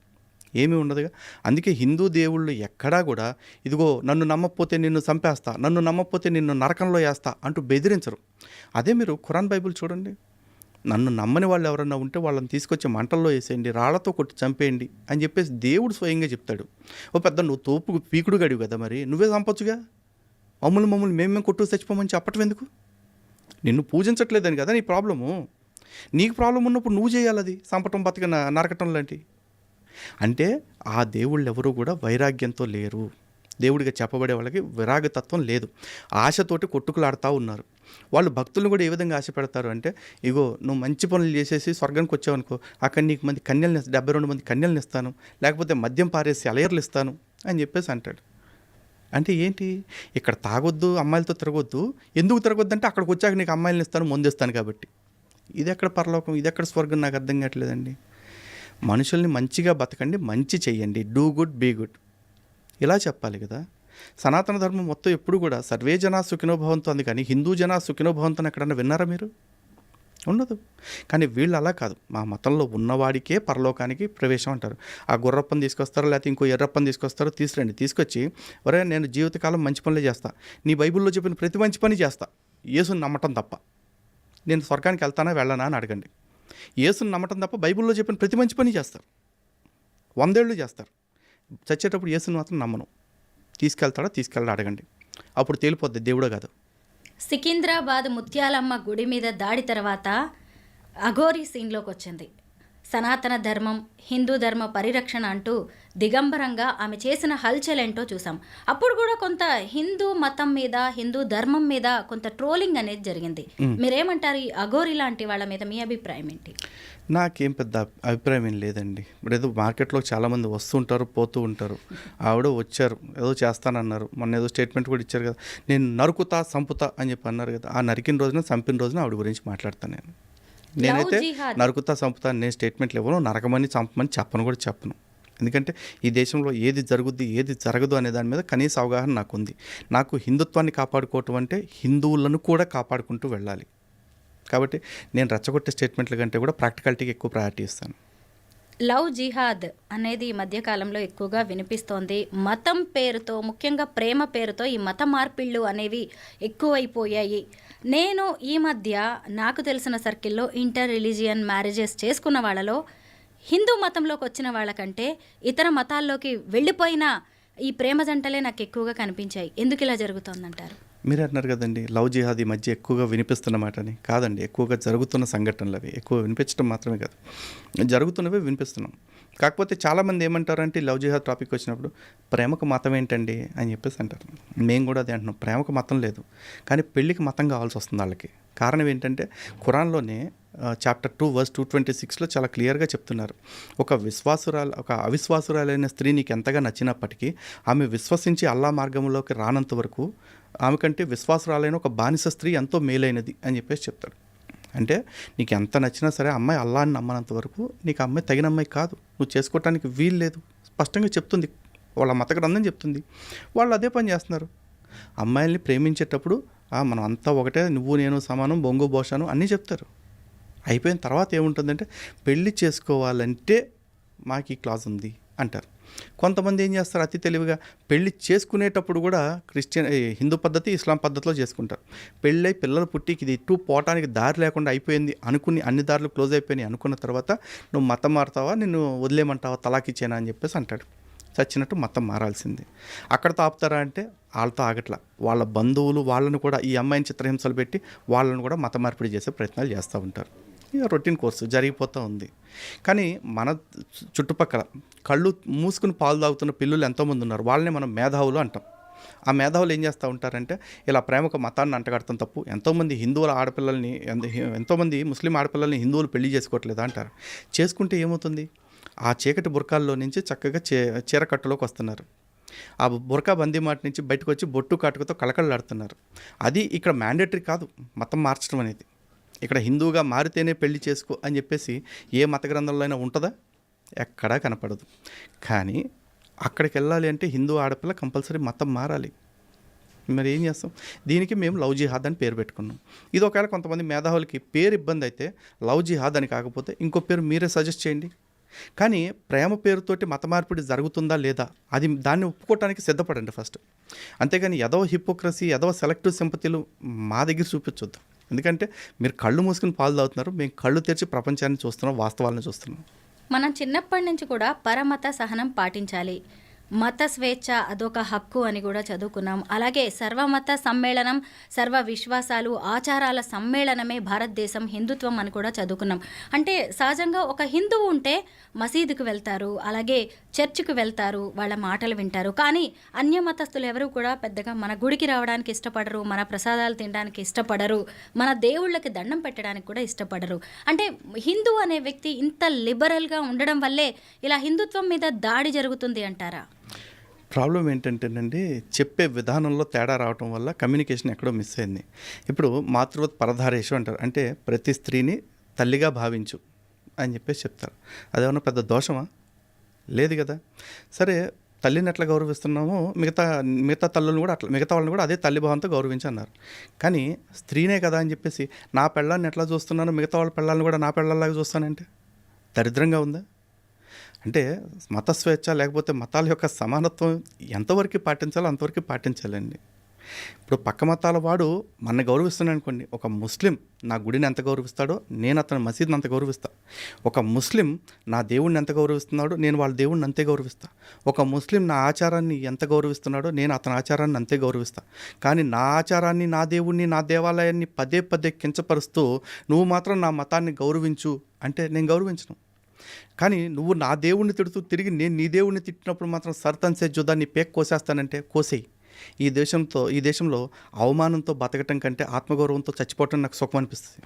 ఏమీ ఉండదుగా. అందుకే హిందూ దేవుళ్ళు ఎక్కడా కూడా ఇదిగో నన్ను నమ్మకపోతే నిన్ను చంపేస్తా, నన్ను నమ్మకపోతే నిన్ను నరకంలో వేస్తా అంటూ బెదిరించరు. అదే మీరు ఖురాన్ బైబిల్ చూడండి, నన్ను నమ్మని వాళ్ళు ఎవరన్నా ఉంటే వాళ్ళని తీసుకొచ్చి మంటల్లో వేసేయండి, రాళ్లతో కొట్టి చంపేయండి అని చెప్పేసి దేవుడు స్వయంగా చెప్తాడు. ఓ పెద్ద నువ్వు తోపు పీకుడు గడివి కదా, మరి నువ్వే చంపొచ్చుగా, మమ్మల్ని మేము కొట్టు చచ్చిపోమని చెప్పటం ఎందుకు? నిన్ను పూజించట్లేదని కదా నీ ప్రాబ్లము. నీకు ప్రాబ్లం ఉన్నప్పుడు నువ్వు చేయాలి, అది చంపటం బతక నరకటం లాంటి. అంటే ఆ దేవుళ్ళు ఎవరు కూడా వైరాగ్యంతో లేరు. దేవుడిగా చెప్పబడే వాళ్ళకి విరాగతత్వం లేదు, ఆశతోటి కొట్టుకులాడుతూ ఉన్నారు. వాళ్ళు భక్తులను కూడా ఏ విధంగా ఆశ పెడతారు అంటే, ఇగో నువ్వు మంచి పనులు చేసేసి స్వర్గానికి వచ్చావనుకో, అక్కడ నీకు మంది కన్యల్ని 72 మంది కన్యల్ని ఇస్తాను, లేకపోతే మద్యం పారేసి అలయర్లు ఇస్తాను అని చెప్పేసి అంటాడు. అంటే ఏంటి, ఇక్కడ తాగొద్దు, అమ్మాయిలతో తిరగొద్దు, ఎందుకు తిరగొద్దు అంటే అక్కడికి వచ్చాక నీకు అమ్మాయిలను ఇస్తాను, ముందిస్తాను కాబట్టి. ఇది ఎక్కడ పరలోకం, ఇది ఎక్కడ స్వర్గం, నాకు అర్థం కావట్లేదండి. మనుషుల్ని మంచిగా బతకండి, మంచి చెయ్యండి, డూ గుడ్ బీ గుడ్, ఇలా చెప్పాలి కదా. సనాతన ధర్మం మొత్తం ఎప్పుడు కూడా సర్వే జనా సుఖినోభవంతో అంది, కానీ హిందూ జనా సుఖినోభవంతో ఎక్కడన్నా విన్నారా మీరు? ఉండదు. కానీ వీళ్ళు అలా కాదు, మా మతంలో ఉన్నవాడికే పరలోకానికి ప్రవేశం అంటారు. ఆ గుర్రప్పని తీసుకొస్తారో లేకపోతే ఇంకో ఎర్రప్పని తీసుకొస్తారో, తీసుకొచ్చి ఒరే నేను జీవితకాలం మంచి పనులే చేస్తా, నీ బైబిల్లో చెప్పిన ప్రతి మంచి పని చేస్తా, యేసుని నమ్మటం తప్ప నేను స్వర్గానికి వెళ్తానా వెళ్ళనా అని అడగండి. యేసుని నమ్మటం తప్ప బైబిల్లో చెప్పిన ప్రతి మంచి పని చేస్తారు, 100 ఏళ్ళు చేస్తారు. చచ్చేటప్పుడు యేసుని మాత్రం నమ్మను, తీసుకెళ్ళడా అడగండి, అప్పుడు తేలిపోద్ది దేవుడో కాదు. సికింద్రాబాద్ ముత్యాలమ్మ గుడి మీద దాడి తర్వాత అఘోరీ సీన్లోకి వచ్చింది. సనాతన ధర్మం, హిందూ ధర్మ పరిరక్షణ అంటూ దిగంబరంగా ఆమె చేసిన హల్చల్ ఏంటో చూసాం. అప్పుడు కూడా కొంత హిందూ మతం మీద, హిందూ ధర్మం మీద కొంత ట్రోలింగ్ అనేది జరిగింది. మీరేమంటారు ఈ అఘోరీ లాంటి వాళ్ళ మీద? మీ అభిప్రాయం ఏంటి? నాకేం పెద్ద అభిప్రాయం ఏం లేదండి. ఇప్పుడు ఏదో మార్కెట్లో చాలామంది వస్తుంటారు, పోతూ ఉంటారు. ఆవిడ వచ్చారు, ఏదో చేస్తానన్నారు, మొన్న ఏదో స్టేట్మెంట్ కూడా ఇచ్చారు కదా, నేను నరుకుతా సంపుతా అని చెప్పి అన్నారు కదా. ఆ నరికిన రోజున, చంపిన రోజున ఆవిడ గురించి మాట్లాడతాను నేనైతే నరుకుతా సంపుతా నేను స్టేట్మెంట్లు ఇవ్వను, నరకమని చంపమని చెప్పను. ఎందుకంటే ఈ దేశంలో ఏది జరుగుద్ది ఏది జరగదు అనే దాని మీద కనీస అవగాహన నాకుంది. నాకు హిందుత్వాన్ని కాపాడుకోవటం అంటే హిందువులను కూడా కాపాడుకుంటూ వెళ్ళాలి. కాబట్టి నేను రెచ్చగొట్టే స్టేట్మెంట్ల కంటే కూడా ప్రాక్టికాలిటీకి ఎక్కువ ప్రయారిటీ ఇస్తాను. లవ్ జిహాద్ అనేది ఈ మధ్యకాలంలో ఎక్కువగా వినిపిస్తోంది. మతం పేరుతో, ముఖ్యంగా ప్రేమ పేరుతో ఈ మత మార్పిళ్ళు అనేవి ఎక్కువైపోయాయి. నేను ఈ మధ్య నాకు తెలిసిన సర్కిల్లో ఇంటర్ రిలీజియన్ మ్యారేజెస్ చేసుకున్న వాళ్ళలో హిందూ మతంలోకి వచ్చిన వాళ్ళకంటే ఇతర మతాల్లోకి వెళ్ళిపోయిన ఈ ప్రేమ జంటలే నాకు ఎక్కువగా కనిపించాయి. ఎందుకు ఇలా జరుగుతోందంటారు? మీరు అన్నారు కదండి లవ్ జిహాద్ ఈ మధ్య ఎక్కువగా వినిపిస్తున్నమాట అని. కాదండి, ఎక్కువగా జరుగుతున్న సంఘటనలు అవి. ఎక్కువ వినిపించడం మాత్రమే కాదు, జరుగుతున్నవే వినిపిస్తున్నాం. కాకపోతే చాలామంది ఏమంటారంటే లవ్ జిహాద్ టాపిక్ వచ్చినప్పుడు ప్రేమకు మతం ఏంటండి అని చెప్పేసి అంటారు. మేము కూడా అదే అంటున్నాం, ప్రేమకు మతం లేదు, కానీ పెళ్ళికి మతం కావాల్సి వస్తుంది వాళ్ళకి. కారణం ఏంటంటే ఖురాన్లోనే చాప్టర్ 2 వర్స్ 226లో చాలా క్లియర్గా చెప్తున్నారు, ఒక అవిశ్వాసురాలైన స్త్రీ నీకు ఎంతగా నచ్చినప్పటికీ ఆమె విశ్వసించి అల్లా మార్గంలోకి రానంత వరకు ఆమె కంటే విశ్వాసురాలైన ఒక బానిస స్త్రీ ఎంతో మేలైనది అని చెప్పేసి చెప్తాడు. అంటే నీకు ఎంత నచ్చినా సరే అమ్మాయి అల్లాని నమ్మనంత వరకు నీకు అమ్మాయి తగిన అమ్మాయి కాదు, నువ్వు చేసుకోవటానికి వీలు లేదు, స్పష్టంగా చెప్తుంది, వాళ్ళ మత గ్రంథం చెప్తుంది. వాళ్ళు అదే పని చేస్తున్నారు. అమ్మాయిల్ని ప్రేమించేటప్పుడు మనం అంతా ఒకటే, నువ్వు నేను సమానం, బొంగు బోషాను అన్నీ చెప్తారు. అయిపోయిన తర్వాత ఏముంటుందంటే పెళ్లి చేసుకోవాలంటే మాకు ఈ క్లాజ్ ఉంది అంటారు. కొంతమంది ఏం చేస్తారు అతి తెలివిగా, పెళ్లి చేసుకునేటప్పుడు కూడా హిందూ పద్ధతి, ఇస్లాం పద్ధతిలో చేసుకుంటారు. పెళ్ళై పిల్లలు పుట్టికి ఇది ఇటు పోవటానికి దారి లేకుండా అయిపోయింది అనుకుని, అన్ని దారులు క్లోజ్ అయిపోయినాయి అనుకున్న తర్వాత నువ్వు మతం మారుతావా, నిన్ను వదిలేయమంటావా, తలాకిచ్చేనా అని చెప్పేసి అంటాడు. చచ్చినట్టు మతం మారాల్సింది. అక్కడతో ఆపుతారా అంటే వాళ్ళతో ఆగట్లా, వాళ్ళ బంధువులు వాళ్ళని కూడా ఈ అమ్మాయిని చిత్రహింసలు పెట్టి వాళ్ళని కూడా మత మార్పిడి చేసే ప్రయత్నాలు చేస్తూ ఉంటారు. ఇక రొటీన్ కోర్సు జరిగిపోతూ ఉంది. కానీ మన చుట్టుపక్కల కళ్ళు మూసుకుని పాలు తాగుతున్న పిల్లలు ఎంతోమంది ఉన్నారు, వాళ్ళని మనం మేధావులు అంటాం. ఆ మేధావులు ఏం చేస్తూ ఉంటారంటే ఇలా ప్రేమకు మతాన్ని అంటగడతాం తప్పు, ఎంతోమంది హిందువుల ఆడపిల్లల్ని, ఎంతోమంది ముస్లిం ఆడపిల్లల్ని హిందువులు పెళ్లి చేసుకోవట్లేదా అంటారు. చేసుకుంటే ఏమవుతుంది, ఆ చీకటి బుర్కాల్లో నుంచి చక్కగా చీరకట్టులోకి వస్తున్నారు. ఆ బుర్కా బందీ మాట నుంచి బయటకు వచ్చి బొట్టు కాటుకతో కళకళలాడుతున్నారు. అది ఇక్కడ మ్యాండేటరీ కాదు మతం మార్చడం అనేది. ఇక్కడ హిందువుగా మారితేనే పెళ్లి చేసుకో అని చెప్పేసి ఏ మత గ్రంథంలో అయినా ఉంటుందా? ఎక్కడా కనపడదు. కానీ అక్కడికి వెళ్ళాలి అంటే హిందూ ఆడపిల్ల కంపల్సరీ మతం మారాలి. మరి ఏం చేస్తాం? దీనికి మేము లవ్ జిహాద్ అని పేరు పెట్టుకున్నాం. ఇది ఒకవేళ కొంతమంది మేధావులకి పేరు ఇబ్బంది అయితే లవ్ జిహాద్ అని కాకపోతే ఇంకో పేరు మీరే సజెస్ట్ చేయండి. కానీ ప్రేమ పేరుతోటి మత మార్పిడి జరుగుతుందా లేదా అది దాన్ని ఒప్పుకోవటానికి సిద్ధపడండి ఫస్ట్. అంతేగాని ఎదవ హిపోక్రసీ, ఎదవ సెలెక్టివ్ సింపతిలు మా దగ్గర చూపించొద్దు. ఎందుకంటే మీరు కళ్ళు మూసుకుని పాలు తాగుతున్నారు, మేము కళ్ళు తెరిచి ప్రపంచాన్ని చూస్తున్నాం, వాస్తవాలను చూస్తున్నాం. మనం చిన్నప్పటి నుంచి కూడా పరమత సహనం పాటించాలి, మత స్వేచ్ఛ అదొక హక్కు అని కూడా చదువుకున్నాం. అలాగే సర్వమత సమ్మేళనం, సర్వ విశ్వాసాలు, ఆచారాల సమ్మేళనమే భారతదేశం, హిందుత్వం అని కూడా చదువుకున్నాం. అంటే సహజంగా ఒక హిందువు ఉంటే మసీదుకు వెళ్తారు, అలాగే చర్చికి వెళ్తారు, వాళ్ళ మాటలు వింటారు. కానీ అన్య మతస్థులు ఎవరు కూడా పెద్దగా మన గుడికి రావడానికి ఇష్టపడరు, మన ప్రసాదాలు తినడానికి ఇష్టపడరు, మన దేవుళ్ళకి దండం పెట్టడానికి కూడా ఇష్టపడరు. అంటే హిందూ అనే వ్యక్తి ఇంత లిబరల్గా ఉండడం వల్లే ఇలా హిందుత్వం మీద దాడి జరుగుతుంది అంటారా? ప్రాబ్లం ఏంటంటేనండి, చెప్పే విధానంలో తేడా రావటం వల్ల కమ్యూనికేషన్ ఎక్కడో మిస్ అయింది. ఇప్పుడు మాతృవత్ పరధారేషు అంటారు, అంటే ప్రతి స్త్రీని తల్లిగా భావించు అని చెప్పేసి చెప్తారు. అదేమన్నా పెద్ద దోషమా? లేదు కదా. సరే, తల్లిని ఎట్లా గౌరవిస్తున్నామో మిగతా తల్లులను కూడా అట్లా, మిగతా వాళ్ళని కూడా అదే తల్లి భావంతో గౌరవించన్నారు. కానీ స్త్రీనే కదా అని చెప్పేసి నా పెళ్ళాన్ని ఎట్లా చూస్తున్నానో మిగతా వాళ్ళ పెళ్ళాలను కూడా నా పెళ్ళాలాగా చూస్తానంటే దరిద్రంగా ఉందా? అంటే మత స్వేచ్ఛ లేకపోతే మతాల యొక్క సమానత్వం ఎంతవరకు పాటించాలో అంతవరకు పాటించాలండి. ఇప్పుడు పక్క మతాల వాడు మన గౌరవిస్తున్నాడు అనుకోండి, ఒక ముస్లిం నా గుడిని ఎంత గౌరవిస్తాడో నేను అతని మసీద్ని అంత గౌరవిస్తా. ఒక ముస్లిం నా దేవుడిని ఎంత గౌరవిస్తున్నాడో నేను వాళ్ళ దేవుడిని అంతే గౌరవిస్తా. ఒక ముస్లిం నా ఆచారాన్ని ఎంత గౌరవిస్తున్నాడో నేను అతని ఆచారాన్ని అంతే గౌరవిస్తా. కానీ నా ఆచారాన్ని, నా దేవుడిని, నా దేవాలయాన్ని పదే పదే కించపరుస్తూ నువ్వు మాత్రం నా మతాన్ని గౌరవించు అంటే నేను గౌరవించను. కానీ నువ్వు నా దేవుణ్ణి తిడుతూ తిరిగి నేను నీ దేవుణ్ణి తిట్టినప్పుడు మాత్రం సర్తన్సే జుదా నీ పేక్ కోసేస్తానంటే కోసేయి. ఈ దేశంలో అవమానంతో బతకటం కంటే ఆత్మగౌరవంతో చచ్చిపోవటం నాకు సుఖం అనిపిస్తుంది.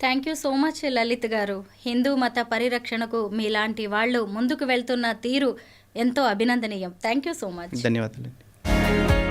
Thank you so much Lalit గారు. హిందూ మత పరిరక్షణకు మీలాంటి వాళ్ళు ముందుకు వెళ్తున్న తీరు ఎంతో అభినందనీయం. Thank you so much. ధన్యవాదాలండి.